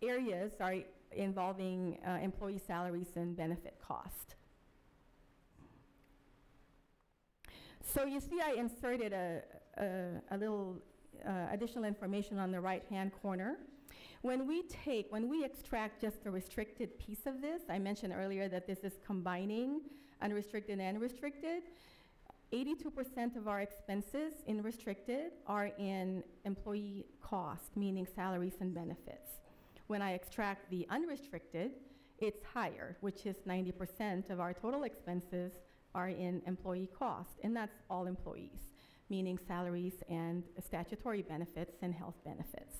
areas are involving employee salaries and benefit cost. So you see I inserted a little additional information on the right-hand corner. When we extract just the restricted piece of this, I mentioned earlier that this is combining unrestricted and restricted. 82% of our expenses in restricted are in employee cost, meaning salaries and benefits. When I extract the unrestricted, it's higher, which is 90% of our total expenses are in employee cost, and that's all employees, meaning salaries and statutory benefits and health benefits.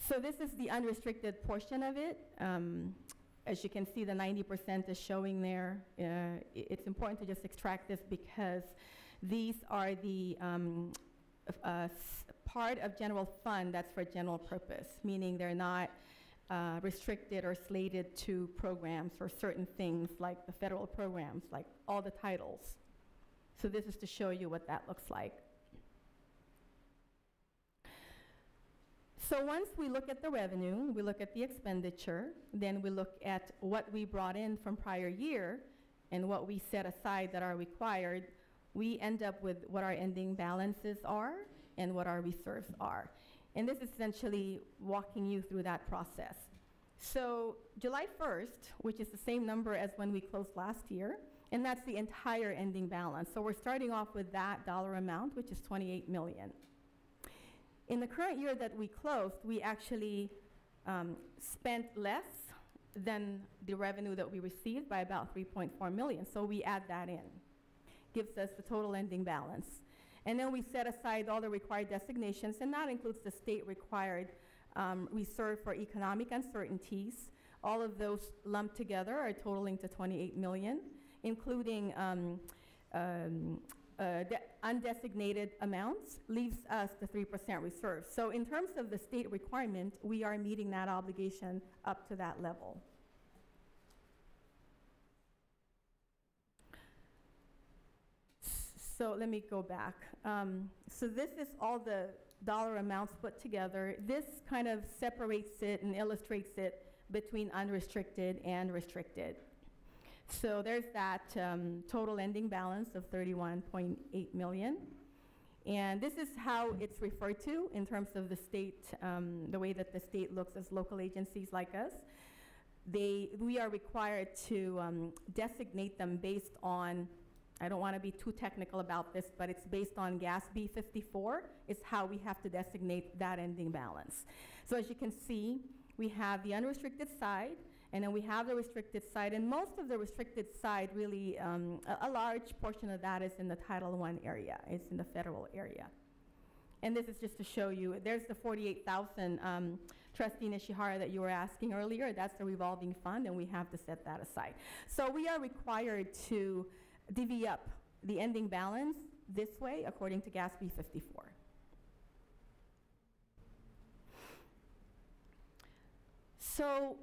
So this is the unrestricted portion of it. As you can see, the 90% is showing there. It's important to just extract this because these are the part of general fund that's for general purpose, meaning they're not restricted or slated to programs or certain things like the federal programs, like all the titles. So this is to show you what that looks like. So once we look at the revenue, we look at the expenditure, then we look at what we brought in from prior year and what we set aside that are required, we end up with what our ending balances are and what our reserves are. And this is essentially walking you through that process. So July 1st, which is the same number as when we closed last year, and that's the entire ending balance. So we're starting off with that dollar amount, which is 28 million. In the current year that we closed, we actually spent less than the revenue that we received by about 3.4 million. So we add that in. Gives us the total ending balance. And then we set aside all the required designations, and that includes the state required reserve for economic uncertainties. All of those lumped together are totaling to 28 million, including undesignated amounts, leaves us the 3% reserve. So in terms of the state requirement, we are meeting that obligation up to that level. So let me go back. So this is all the dollar amounts put together. This kind of separates it and illustrates it between unrestricted and restricted. So there's that total ending balance of 31.8 million. And this is how it's referred to in terms of the state, the way that the state looks as local agencies like us. We are required to designate them based on, I don't want to be too technical about this, but it's based on GAS B54 is how we have to designate that ending balance. So as you can see, we have the unrestricted side, and then we have the restricted side, and most of the restricted side really, a large portion of that is in the Title I area. It's in the federal area. And this is just to show you, there's the 48,000 Trustee Nishihara that you were asking earlier. That's the revolving fund, and we have to set that aside. So we are required to divvy up the ending balance this way according to GAS B54. So,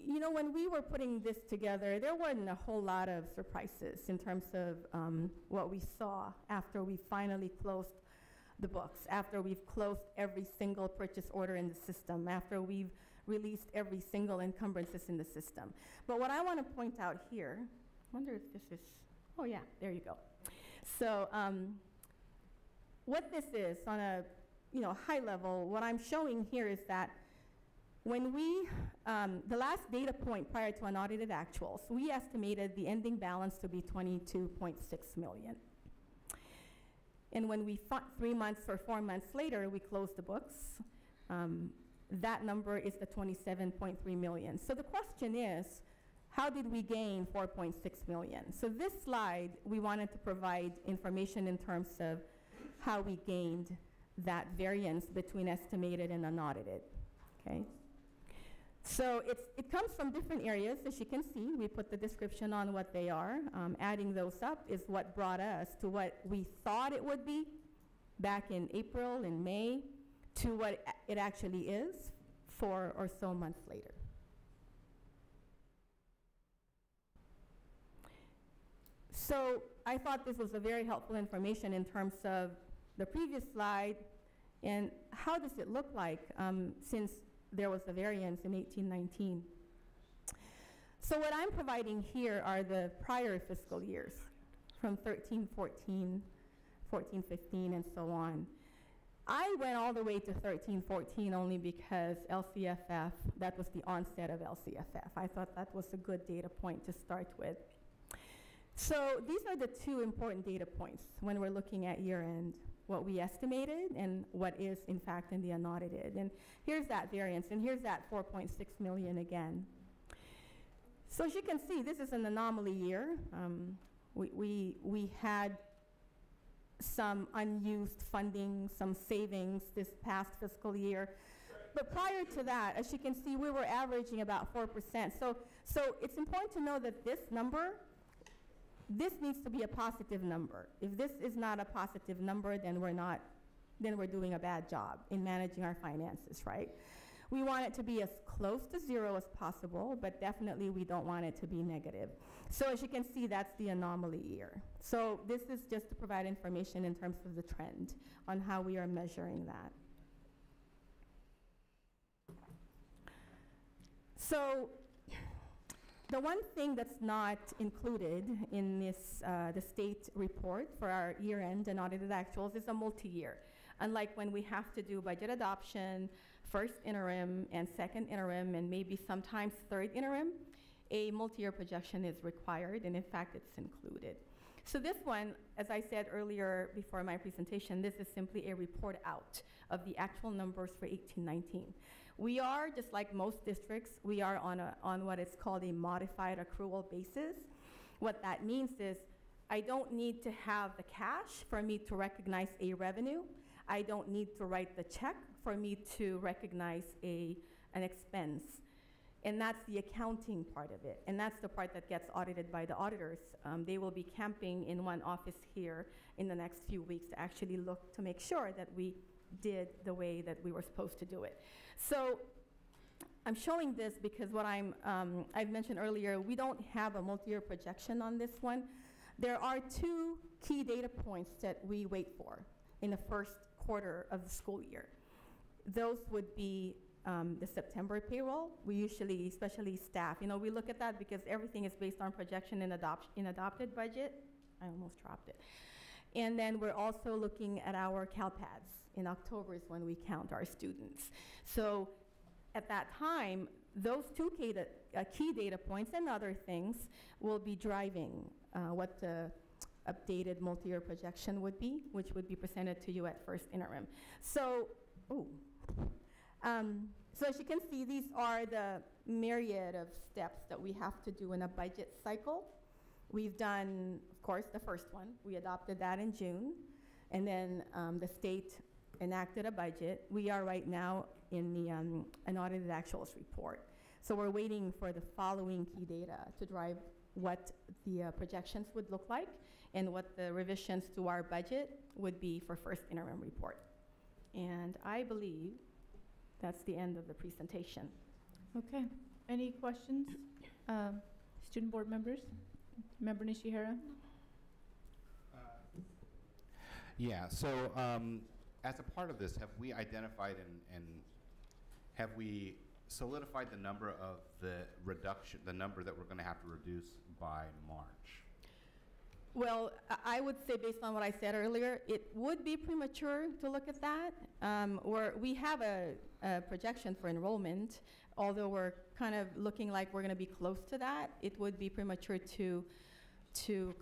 you know, when we were putting this together, there wasn't a whole lot of surprises in terms of what we saw after we finally closed the books, after we've closed every single purchase order in the system, after we've released every single encumbrances in the system. But what I want to point out here, I wonder if this is, oh yeah, there you go. So what this is on a high level, what I'm showing here is that when we, the last data point prior to unaudited actuals, we estimated the ending balance to be 22.6 million. And when we 3 months or 4 months later, we closed the books, that number is the 27.3 million. So the question is, how did we gain 4.6 million? So this slide, we wanted to provide information in terms of how we gained that variance between estimated and unaudited, okay? So it comes from different areas, as you can see. We put the description on what they are. Adding those up is what brought us to what we thought it would be back in April and May to what it actually is 4 or so months later. So I thought this was a very helpful information in terms of the previous slide and how does it look like since there was a variance in 1819. So what I'm providing here are the prior fiscal years from 13, 14, 14, 15, and so on. I went all the way to 13, 14 only because LCFF, that was the onset of LCFF. I thought that was a good data point to start with. So these are the two important data points when we're looking at year end, what we estimated and what is in fact in the unaudited. And here's that variance, and here's that 4.6 million again. So as you can see, this is an anomaly year. We had some unused funding, some savings this past fiscal year. But prior to that, as you can see, we were averaging about 4%. So it's important to know that this number, this needs to be a positive number. If this is not a positive number, then we're doing a bad job in managing our finances, right? We want it to be as close to zero as possible, but definitely we don't want it to be negative. So as you can see, that's the anomaly year. So this is just to provide information in terms of the trend on how we are measuring that. So the one thing that's not included in this, the state report for our year-end and audited actuals is a multi-year. Unlike when we have to do budget adoption, first interim and second interim, and maybe sometimes third interim, a multi-year projection is required, and in fact, it's included. So this one, as I said earlier before my presentation, this is simply a report out of the actual numbers for 1819. We are, just like most districts, we are on what is called a modified accrual basis. What that means is I don't need to have the cash for me to recognize a revenue. I don't need to write the check for me to recognize an expense. And that's the accounting part of it. And that's the part that gets audited by the auditors. They will be camping in one office here in the next few weeks to actually look to make sure that we did the way that we were supposed to do it. So I'm showing this because what I've mentioned earlier, we don't have a multi-year projection on this one. There are two key data points that we wait for in the first quarter of the school year. Those would be the September payroll. We usually, especially staff, we look at that because everything is based on projection in adopted budget. I almost dropped it. And then we're also looking at our CalPads. In October is when we count our students. So at that time, those two key data points and other things will be driving what the updated multi-year projection would be, which would be presented to you at first interim. So, so as you can see, these are the myriad of steps that we have to do in a budget cycle. We've done, of course, the first one. We adopted that in June. And then the state enacted a budget. We are right now in the unaudited actuals report. So we're waiting for the following key data to drive what the projections would look like and what the revisions to our budget would be for first interim report. And I believe that's the end of the presentation. Okay. Any questions? Student board members? Member Nishihara? Yeah, so as a part of this, have we identified and have we solidified the number of the number that we're going to have to reduce by March? Well, I would say based on what I said earlier, it would be premature to look at that. We have a projection for enrollment, although we're kind of looking like we're going to be close to that. It would be premature to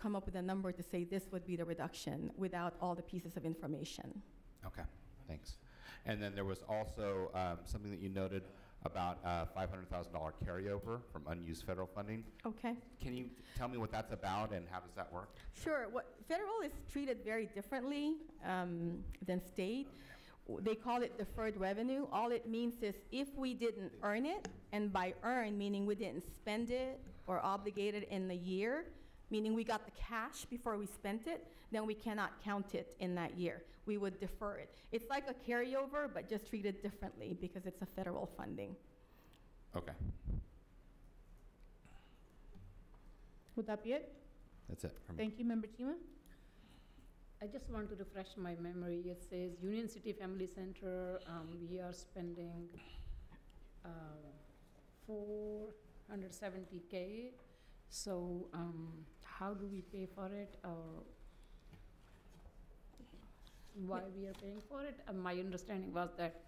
come up with a number to say this would be the reduction without all the pieces of information. Okay, thanks. And then there was also something that you noted about $500,000 carryover from unused federal funding. Okay. Can you tell me what that's about and how does that work? Sure. Federal is treated very differently than state. They call it deferred revenue. All it means is if we didn't earn it, and by earn meaning we didn't spend it or obligate it in the year, meaning we got the cash before we spent it, then we cannot count it in that year. We would defer it. It's like a carryover, but just treated differently because it's a federal funding. Okay. Would that be it? That's it from me. Thank you, Member Chima. I just want to refresh my memory. It says Union City Family Center, we are spending $470K. So how do we pay for it, or why we are paying for it? My understanding was that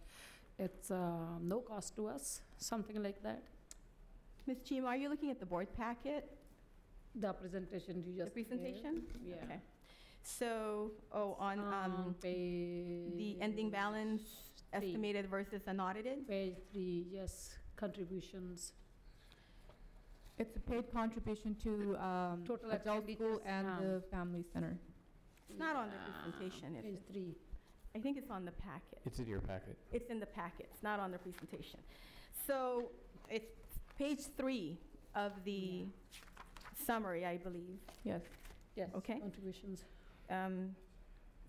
it's no cost to us, something like that. Ms. Chima, are you looking at the board packet? The presentation you just The presentation? gave? Yeah. Okay. So, on the ending balance estimated versus unaudited? Page 3, yes, contributions. It's a paid contribution to Total adult school expenditures, and the family center. It's not on the presentation, is Page it? 3. I think it's on the packet. It's in your packet. It's in the packet. It's not on the presentation. So it's page 3 of the summary, I believe. Yes. Yes, Okay. contributions.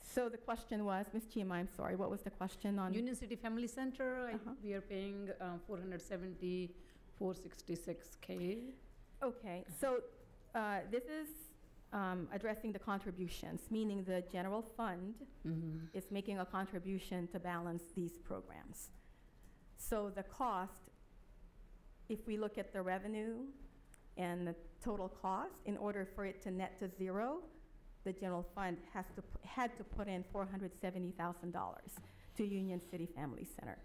So the question was, Ms. Chima, I'm sorry, what was the question on? Union City Family Center, Uh-huh. we are paying $466K. Okay, so this is addressing the contributions, meaning the general fund is making a contribution to balance these programs. So the cost, if we look at the revenue and the total cost, in order for it to net to zero, the general fund had to put in $470,000 to Union City Family Center.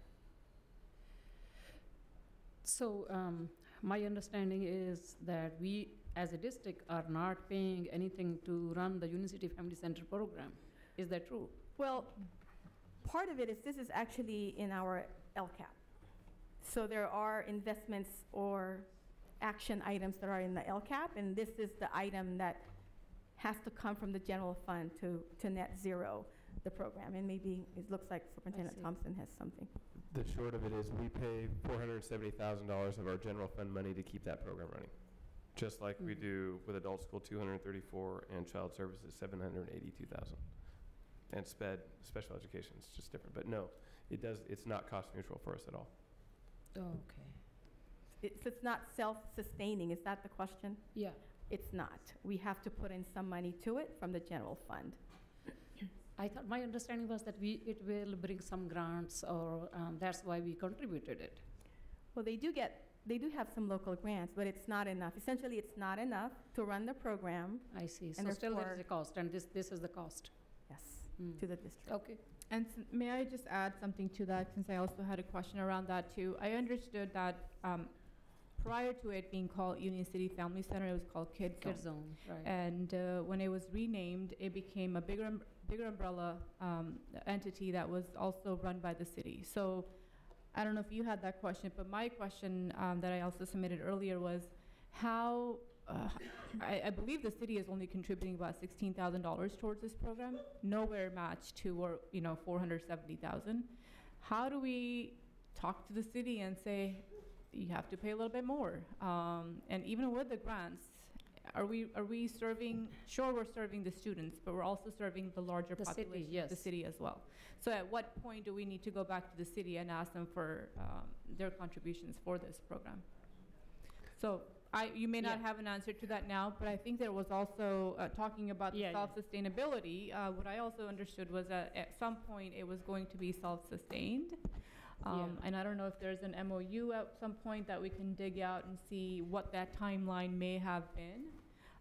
So my understanding is that we, as a district, are not paying anything to run the Union City Family Center program. Is that true? Well, part of it is this is actually in our LCAP. So there are investments or action items that are in the LCAP, and this is the item that has to come from the general fund to net zero the program. And maybe it looks like Superintendent Thompson has something. The short of it is we pay $470,000 of our general fund money to keep that program running. Just like we do with adult school, $234, and child services, $782,000. And special education is just different. But no, it's not cost neutral for us at all. Oh, okay. It's not self-sustaining, is that the question? Yeah. It's not. We have to put in some money to it from the general fund. I thought, my understanding was that it will bring some grants, or that's why we contributed it. Well, they do have some local grants, but it's not enough. Essentially, it's not enough to run the program. I see. And So still there is therefore- a cost, and this is the cost. Yes, Mm. to the district. Okay. And may I just add something to that, since I also had a question around that too? I understood that prior to it being called Union City Family Center, it was called Kids Zone. Kid zone, right. And when it was renamed, it became a bigger umbrella entity that was also run by the city. So I don't know if you had that question, but my question that I also submitted earlier was how, I believe the city is only contributing about $16,000 towards this program, nowhere matched to, or, $470,000. How do we talk to the city and say, you have to pay a little bit more? And even with the grants, are we serving, sure, we're serving the students, but we're also serving the larger The city, population of the yes. city as well. So at what point do we need to go back to the city and ask them for their contributions for this program? So you may not Yeah. have an answer to that now, but I think there was also talking about the Yeah, yeah. self-sustainability. What I also understood was that at some point it was going to be self-sustained. Yeah. And I don't know if there's an MOU at some point that we can dig out and see what that timeline may have been.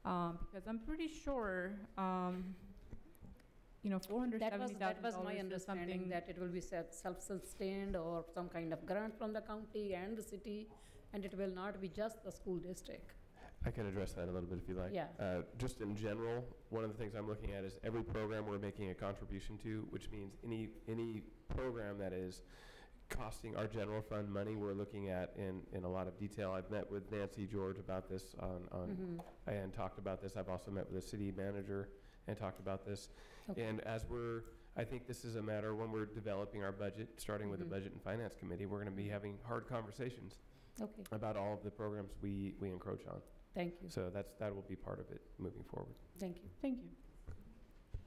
Because I'm pretty sure, $470,000 That was my is understanding, something that it will be self-sustained or some kind of grant from the county and the city, and it will not be just the school district. I can address that a little bit if you like. Yeah. Just in general, one of the things I'm looking at is every program we're making a contribution to, which means any program that is costing our general fund money, we're looking at in a lot of detail. I've met with Nancy George about this and talked about this. I've also met with the city manager and talked about this. Okay. And I think this is a matter when we're developing our budget, starting with the Budget and Finance Committee, we're going to be having hard conversations Okay, about all of the programs we encroach on. thank you, So that will be part of it moving forward. thank you. Thank you.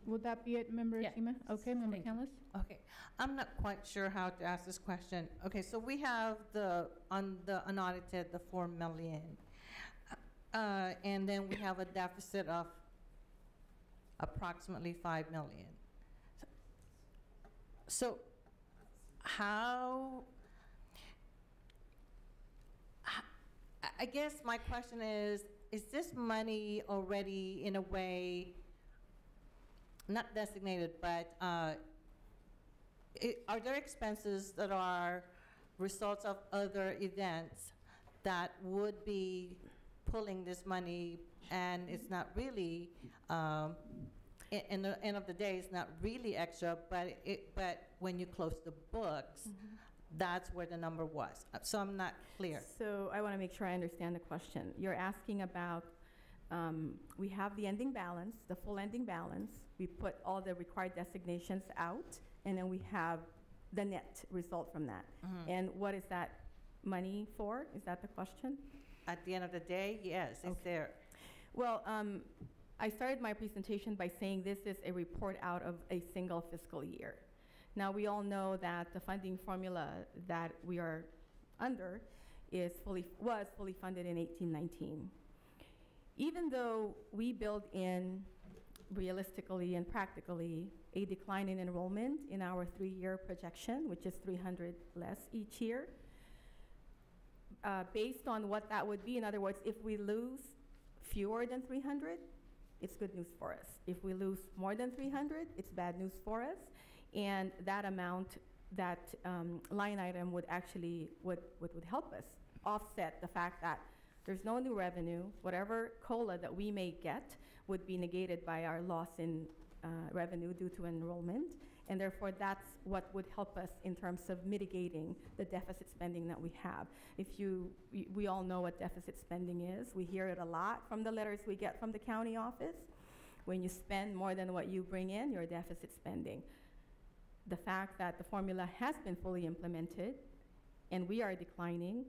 Would that be it, Member Yeah. Shima? Okay, Member Thank you. Canlis? Okay, I'm not quite sure how to ask this question. Okay, so we have the unaudited, the 4 million. And then we have a deficit of approximately 5 million. So I guess my question is this money already in a way, not designated, but are there expenses that are results of other events that would be pulling this money, and it's not really, in the end of the day, it's not really extra, but when you close the books, that's where the number was. So I'm not clear. So I want to make sure I understand the question. You're asking about, we have the ending balance, the full ending balance. We put all the required designations out, and then we have the net result from that. And what is that money for? Is that the question? At the end of the day, yes, it's there. Well, I started my presentation by saying this is a report out of a single fiscal year. Now, we all know that the funding formula that we are under was fully funded in 1819. Even though we build in realistically and practically a decline in enrollment in our 3-year projection, which is 300 less each year, based on what that would be, in other words, if we lose fewer than 300, it's good news for us. If we lose more than 300, it's bad news for us. And that amount, that line item would actually would help us offset the fact that there's no new revenue. Whatever COLA that we may get would be negated by our loss in revenue due to enrollment. And therefore, that's what would help us in terms of mitigating the deficit spending that we have. We all know what deficit spending is. We hear it a lot from the letters we get from the county office. When you spend more than what you bring in, you're deficit spending. The fact that the formula has been fully implemented and we are declining,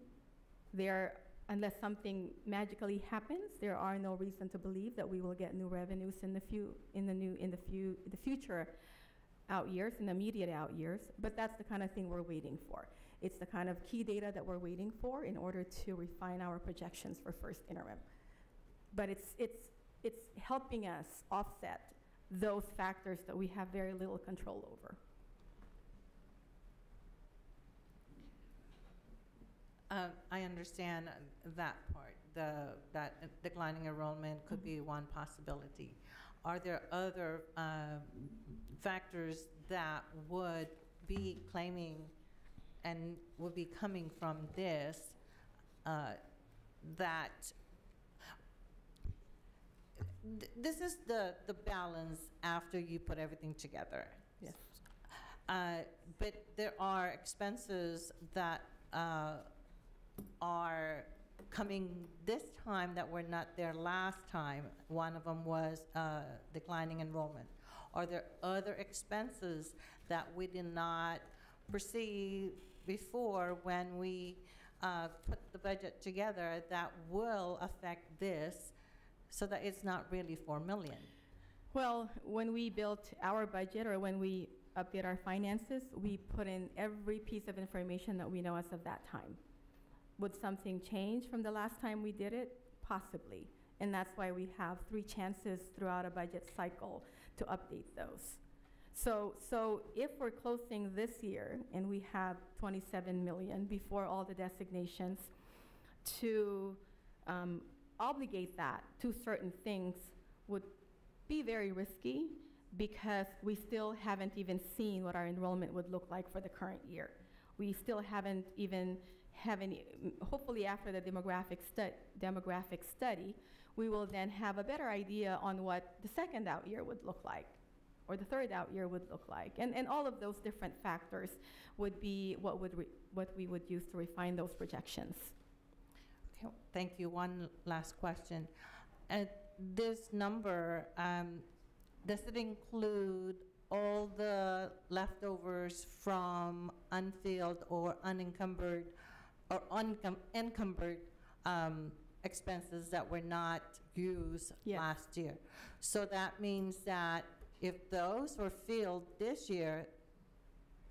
unless something magically happens, there are no reason to believe that we will get new revenues in the future out years, in the immediate out years. But that's the kind of thing we're waiting for. It's the kind of key data that we're waiting for in order to refine our projections for first interim. but it's helping us offset those factors that we have very little control over. I understand that part, that declining enrollment could be one possibility. Are there other factors that would be claiming and would be coming from this this is the balance after you put everything together? Yes. But there are expenses that are coming this time that were not there last time. One of them was declining enrollment. Are there other expenses that we did not perceive before when we put the budget together that will affect this so that it's not really 4 million? Well, when we built our budget or when we update our finances, we put in every piece of information that we know as of that time. Would something change from the last time we did it? Possibly. And that's why we have 3 chances throughout a budget cycle to update those. So if we're closing this year and we have 27 million before all the designations, to obligate that to certain things would be very risky because we still haven't even seen what our enrollment would look like for the current year. We still haven't even have any, hopefully after the demographic study, we will then have a better idea on what the second out year would look like or the third out year would look like. And all of those different factors would be what we would use to refine those projections. Okay, thank you. One last question. This number, does it include all the leftovers from unfilled or unencumbered or encumbered expenses that were not used last year? So that means that if those were filled this year,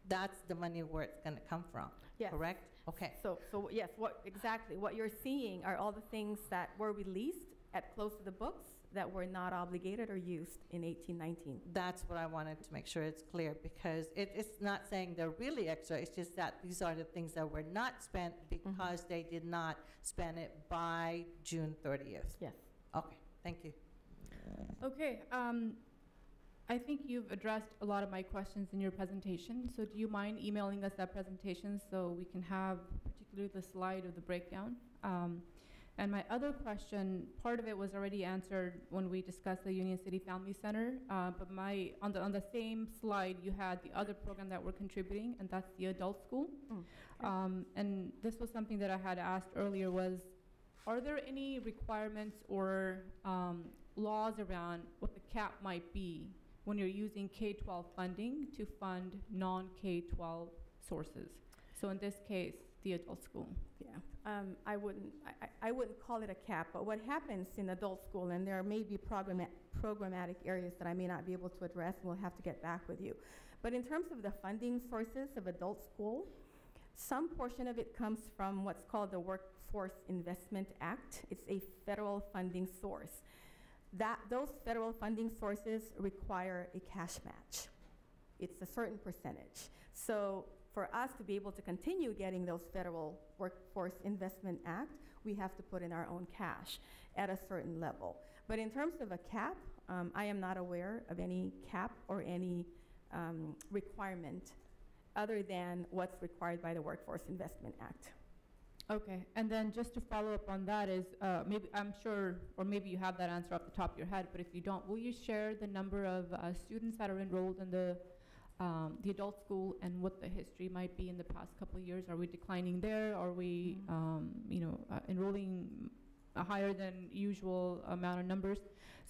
that's the money where it's going to come from, correct? Okay. So yes, exactly. What you're seeing are all the things that were released at close to the books that were not obligated or used in 18-19. That's what I wanted to make sure it's clear, because it's not saying they're really extra, it's just that these are the things that were not spent because they did not spend it by June 30th. Yes. Okay, thank you. Okay, I think you've addressed a lot of my questions in your presentation, so do you mind emailing us that presentation so we can have particularly the slide of the breakdown? And my other question, part of it was already answered when we discussed the Union City Family Center, but on the same slide you had the other program that we're contributing, and that's the adult school. And this was something that I had asked earlier was, are there any requirements or laws around what the cap might be when you're using K-12 funding to fund non-K-12 sources? So in this case, the adult school. Yeah, I wouldn't call it a cap, but what happens in adult school, and there may be programmatic areas that I may not be able to address, and we'll have to get back with you. But in terms of the funding sources of adult school, some portion of it comes from what's called the Workforce Investment Act. It's a federal funding source. Those federal funding sources require a cash match. It's a certain percentage. So for us to be able to continue getting those federal Workforce Investment Act, we have to put in our own cash at a certain level. But in terms of a cap, I am not aware of any cap or any requirement other than what's required by the Workforce Investment Act. Okay, and then just to follow up on that is, maybe I'm sure, or maybe you have that answer off the top of your head, but if you don't, will you share the number of students that are enrolled in the adult school and what the history might be in the past couple of years? Are we declining there? Are we, enrolling a higher than usual amount of numbers?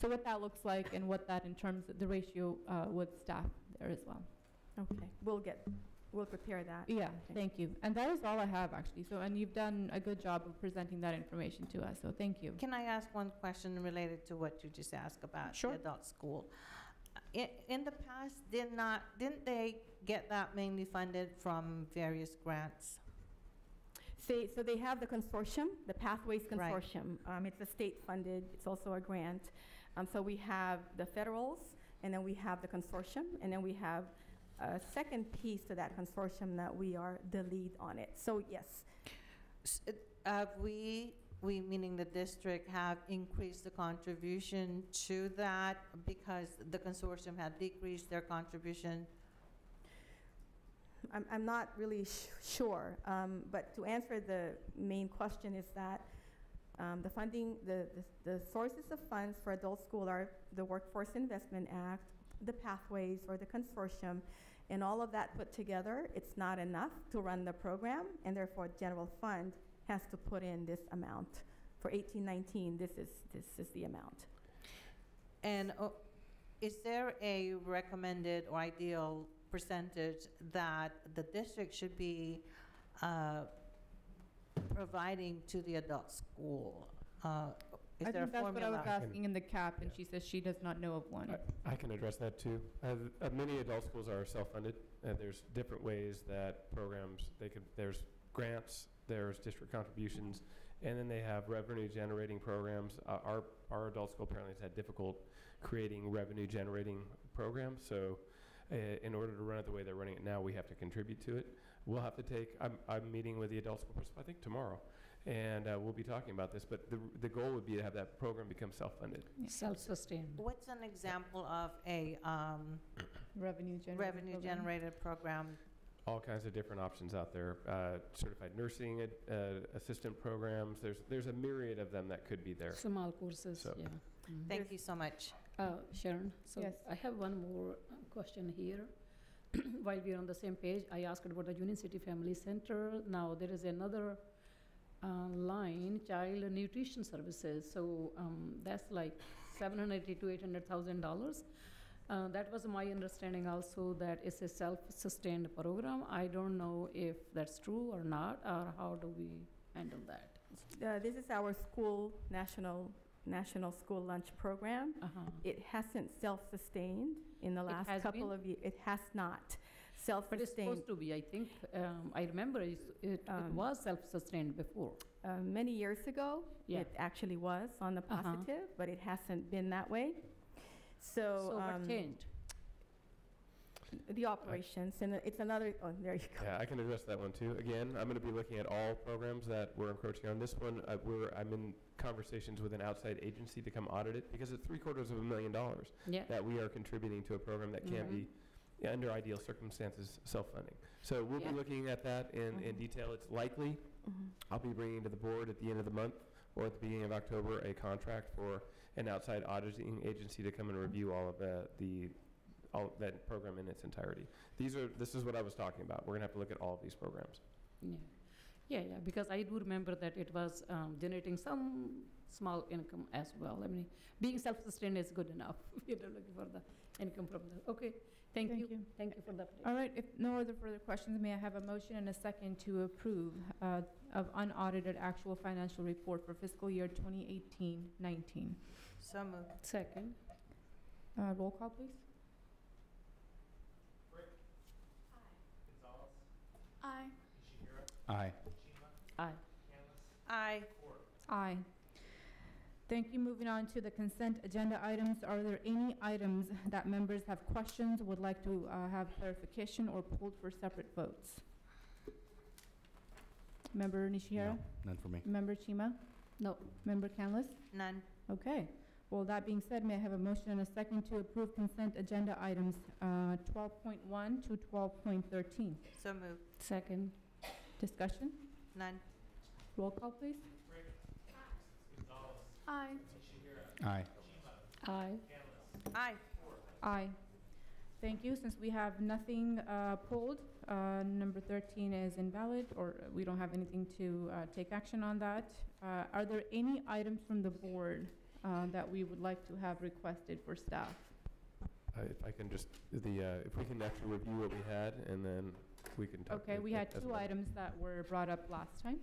So what that looks like and what that in terms of the ratio with staff there as well. Okay, we'll prepare that. Yeah, okay. Thank you. And that is all I have actually. So, and you've done a good job of presenting that information to us. So thank you. Can I ask one question related to what you just asked about Sure. the adult school? In the past, didn't they get that mainly funded from various grants? So they have the consortium, the Pathways Right. Consortium. It's a state-funded, it's also a grant. So we have the federals, and then we have the consortium, and then we have a second piece to that consortium that we are the lead on it. So yes, We, meaning the district, have increased the contribution to that because the consortium had decreased their contribution? I'm not really sure, but to answer the main question is that the funding, the sources of funds for adult school are the Workforce Investment Act, the Pathways, or the consortium, and all of that put together, it's not enough to run the program, and therefore general fund has to put in this amount. For 18-19, this is the amount. And is there a recommended or ideal percentage that the district should be providing to the adult school? Is I there a think that's what I formula? was asking in the CAP, and she says she does not know of one. I can address that too. Many adult schools are self-funded. There's different ways that programs, there's grants, there's district contributions, and then they have revenue-generating programs. Our adult school apparently has had difficult creating revenue-generating programs, so in order to run it the way they're running it now, we have to contribute to it. We'll have to I'm meeting with the adult school principal, I think tomorrow, and we'll be talking about this, but the goal would be to have that program become self-funded. Self-sustained. What's an example of a revenue-generated program? All kinds of different options out there. Certified nursing assistant programs. There's a myriad of them that could be there. Small courses, So- yeah. Thank you so much. Sharon, so Yes. I have one more question here. While we're on the same page, I asked about the Union City Family Center. Now there is another line, child nutrition services. So that's like $780,000 to $800,000. That was my understanding also, that it's a self-sustained program. I don't know if that's true or not, or how do we handle that? This is our school national school lunch program. It hasn't self-sustained in the last has couple been? of years. It has not But it's self-sustained. supposed to be, I think. I remember it was self-sustained before. Many years ago, Yeah. it actually was on the positive, but it hasn't been that way. So, So what changed? the operations, and it's another, there you go. Yeah, I can address that one too. Again, I'm going to be looking at all programs that we're encroaching on. This one, I'm in conversations with an outside agency to come audit it because it's $750,000 Yeah. that we are contributing to a program that can be, under ideal circumstances, self-funding. So we'll Yeah. be looking at that in detail. It's likely I'll be bringing to the board at the end of the month or at the beginning of October a contract for an outside auditing agency to come and review all of that program in its entirety. This is what I was talking about. We're gonna have to look at all of these programs. Yeah, because I do remember that it was generating some small income as well. I mean, being self-sustained is good enough. We're not looking for the income from the, okay, thank you. Thank you for the update. All right, if no other further questions, may I have a motion and a second to approve of unaudited actual financial report for fiscal year 2018-19? So moved. Second. Roll call, please. Aye. Aye. Aye. Aye. Aye. Thank you. Moving on to the consent agenda items. Are there any items that members have questions, would like to have clarification, or pulled for separate votes? Member Nishihara? No, none for me. Member Chima? No. Member Canlis? None. Okay. Well, that being said, may I have a motion and a second to approve consent agenda items 12.1 to 12.13? So moved. Second. Discussion? None. Roll call, please. Aye. Aye. Aye. Aye. Aye. Thank you. Since we have nothing pulled, number 13 is invalid, or we don't have anything to take action on that. Are there any items from the board that we would like to have requested for staff? If I can just, if we can actually review what we had, and then we can talk. Okay, we had two items that were brought up last time.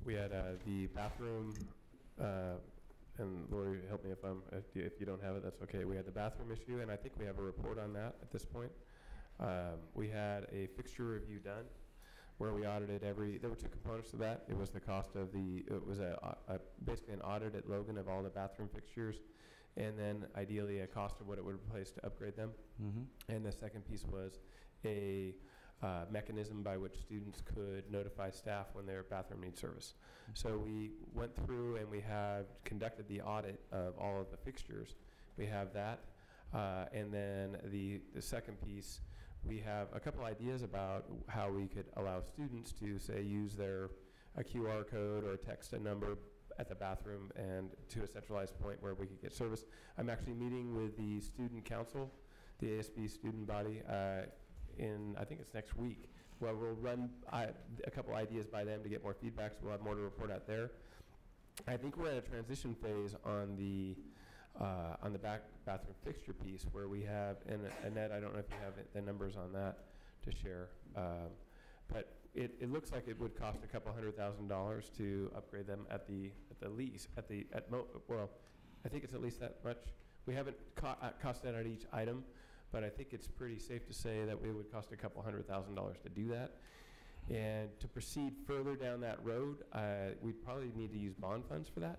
We had the bathroom, and Lori, help me if you don't have it, that's okay. We had the bathroom issue, and I think we have a report on that at this point. We had a fixture review done where we audited there were two components to that. It was the cost of it was basically an audit at Logan of all the bathroom fixtures, and then ideally a cost of what it would replace to upgrade them. And the second piece was a mechanism by which students could notify staff when their bathroom needs service. So we went through and we have conducted the audit of all of the fixtures. We have that. And then the second piece, we have a couple ideas about how we could allow students to, say, use a QR code or text a number at the bathroom and to a centralized point where we could get service. I'm actually meeting with the student council, the ASB student body, I think it's next week, where we'll run a couple ideas by them to get more feedback, so we'll have more to report out there. I think we're at a transition phase on the bathroom fixture piece where we have, and Annette, I don't know if you have the numbers on that to share, but it looks like it would cost a couple $100,000 to upgrade them at the least, well, I think it's at least that much. We haven't cost that at each item, but I think it's pretty safe to say that it would cost a couple $100,000 to do that. And to proceed further down that road, we'd probably need to use bond funds for that.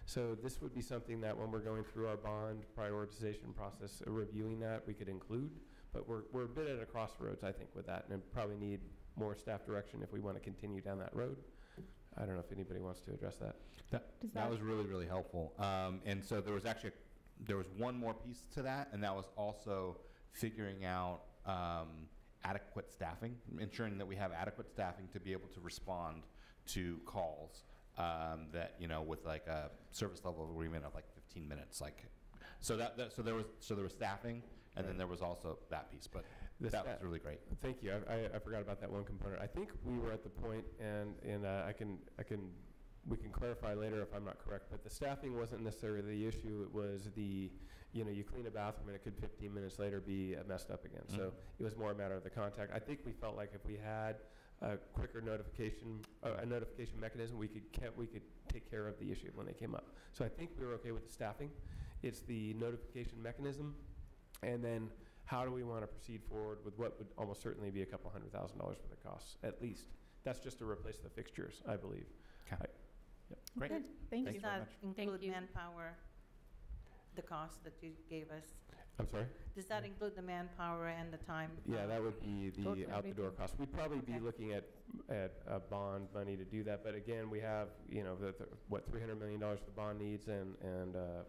So this would be something that when we're going through our bond prioritization process, reviewing that, we could include. But we're a bit at a crossroads, I think, with that, and probably need more staff direction if we want to continue down that road. I don't know if anybody wants to address that. That was really, really helpful. And so there was one more piece to that, and that was also figuring out adequate staffing, ensuring that we have adequate staffing to be able to respond to calls that, with like a service level agreement of like 15 minutes. So there was staffing, and then there was also that piece, but that was really great. Thank you. I forgot about that one component. I think we were at the point, and we can clarify later if I'm not correct, but the staffing wasn't necessarily the issue. It was you clean a bathroom and it could 15 minutes later be messed up again. So it was more a matter of the contact. I think we felt like if we had a quicker notification mechanism, we could take care of the issue when they came up. So I think we were okay with the staffing. It's the notification mechanism, and then how do we want to proceed forward with what would almost certainly be a couple $100,000 for the costs, at least. That's just to replace the fixtures, I believe. Okay. Great. Good. Thank you. Does that include you. manpower, the cost that you gave us? I'm sorry? Does that include the manpower and the time? Yeah, that would be the Total out-the-door everything. cost. We'd probably be Okay. looking at bond money to do that, but again, we have, what, $300 million the bond needs, and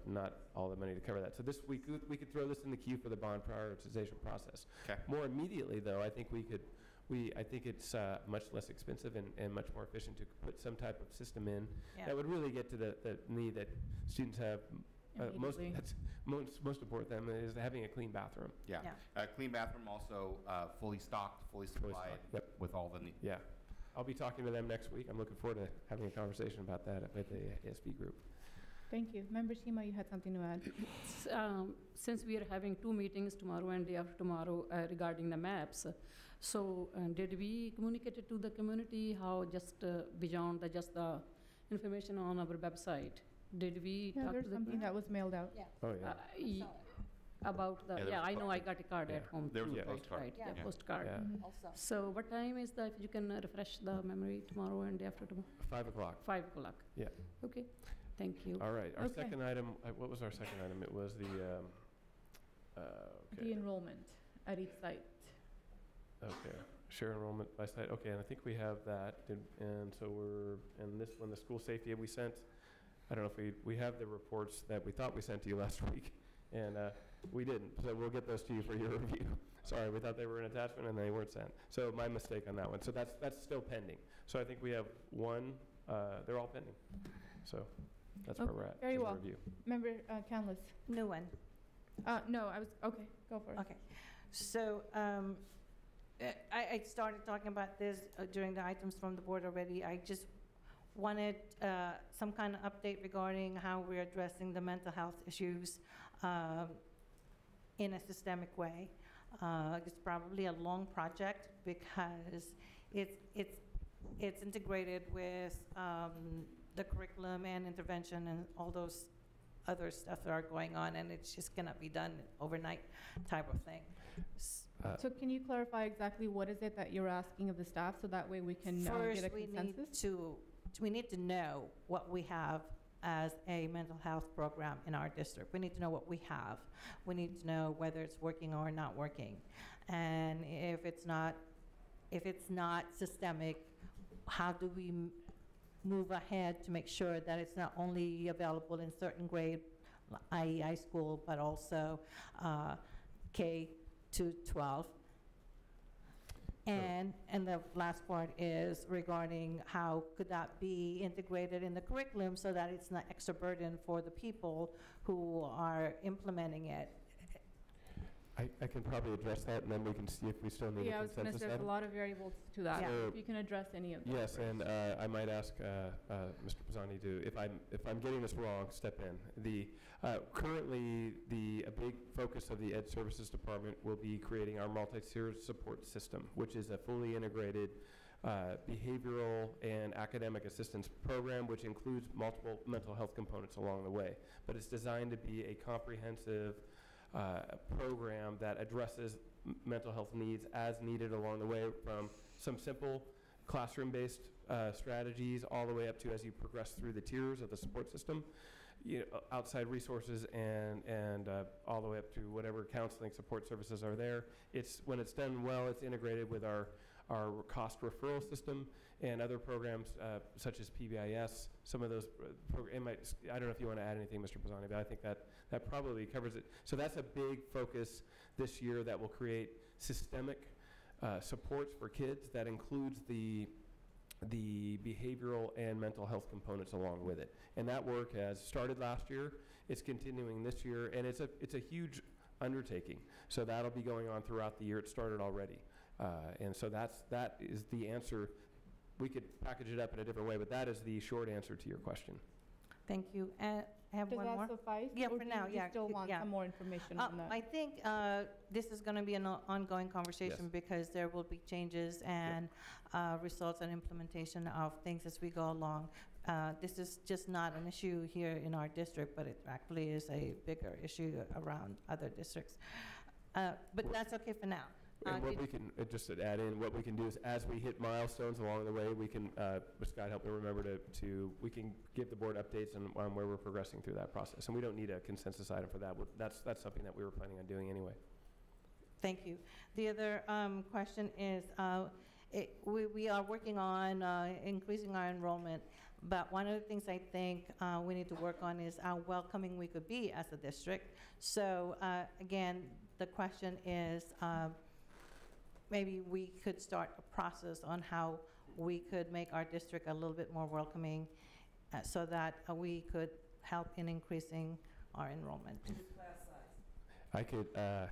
not all the money to cover that. So we could throw this in the queue for the bond prioritization process. Okay. More immediately, though, I think I think it's much less expensive and much more efficient to put some type of system in that would really get to the need that students have. Immediately. That's most important to them is having a clean bathroom. Yeah. Clean bathroom, also fully stocked, fully supplied stocked, yep. with all the Yeah. I'll be talking to them next week. I'm looking forward to having a conversation about that with the ASB group. Thank you. Member Shima, you had something to add. Since we are having 2 meetings tomorrow and day after tomorrow regarding the maps, so did we communicate it to the community how just beyond just the information on our website? Did we talk There's to the something that was mailed out. Oh, yeah. About the, Yeah, there was I a know card. I got a card at home There was too, a postcard. right? Yeah. Postcard. Yeah. Also. So what time is that, if you can refresh the memory tomorrow and day after tomorrow? 5 o'clock. 5 o'clock. Yeah. Okay, thank you. All right. Our Okay. second item, what was our second item? It was the, The okay. enrollment at each site. Okay. Share enrollment by site. Okay, and I think we have that. And so and this one, the school safety we sent, I don't know if we have the reports that we thought we sent to you last week, and we didn't. So we'll get those to you for your review. Sorry, we thought they were an attachment and they weren't sent. So my mistake on that one. So that's still pending. So I think we have one, they're all pending. So that's where we're at. Very in the well. review. Member Canlis. New one. No, okay, go for it. Okay. So I started talking about this during the items from the board already. I just wanted some kind of update regarding how we're addressing the mental health issues in a systemic way. It's probably a long project because it's integrated with the curriculum and intervention and all those other stuff that are going on, and it's just cannot be done overnight type of thing. So can you clarify exactly what is it that you're asking of the staff, so that way we can get a First, consensus? we need to know what we have as a mental health program in our district. We need to know what we have. We need to know whether it's working or not working. And if it's not systemic, how do we move ahead to make sure that it's not only available in certain grade, i.e. high school, but also K to 12. And the last part is regarding how could that be integrated in the curriculum so that it's not extra burden for the people who are implementing it. I can probably address that, and then we can see if we still need Yeah, I a was going to consensus say there's a item. lot of variables to that. Yeah. If you can address any of them. Yes, and I might ask Mr. Pisani to, if I'm getting this wrong, step in. Currently, a big focus of the Ed Services Department will be creating our multi-tiered support system, which is a fully integrated behavioral and academic assistance program, which includes multiple mental health components along the way. But it's designed to be a comprehensive program that addresses mental health needs as needed along the way, from some simple classroom-based strategies all the way up to, as you progress through the tiers of the support system, outside resources and all the way up to whatever counseling support services are there. When it's done well, it's integrated with our cost referral system and other programs such as PBIS. Some of those I don't know if you want to add anything, Mr. Pisani, but I think that probably covers it. So that's a big focus this year that will create systemic supports for kids that includes the behavioral and mental health components along with it. And that work has started last year. It's continuing this year, and it's a huge undertaking. So that'll be going on throughout the year. It started already. And so that is the answer. We could package it up in a different way, but that is the short answer to your question. Thank you. I have Does one that more. suffice? Yeah, or for do now, you yeah, still want yeah. some more information on that? I think this is going to be an ongoing conversation Yes. because there will be changes and results and implementation of things as we go along. This is just not an issue here in our district, but it actually is a bigger issue around other districts. But that's okay for now. And what we can, just to add in, what we can do is as we hit milestones along the way, we can, Scott, help me remember we can give the board updates on where we're progressing through that process. And we don't need a consensus item for that. That's something that we were planning on doing anyway. Thank you. The other question is, we are working on increasing our enrollment, but one of the things I think we need to work on is how welcoming we could be as a district. So again, the question is, maybe we could start a process on how we could make our district a little bit more welcoming so that we could help in increasing our enrollment. I could, I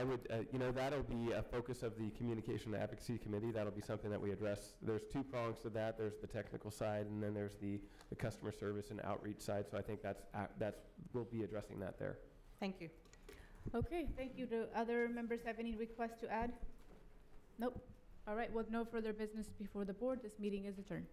would, that'll be a focus of the Communication and Advocacy Committee. That'll be something that we address. There's two prongs to that. There's the technical side, and then there's the customer service and outreach side. So I think we'll be addressing that there. Thank you. Okay, thank you. Do other members have any requests to add? Nope. All right, with no further business before the board, this meeting is adjourned.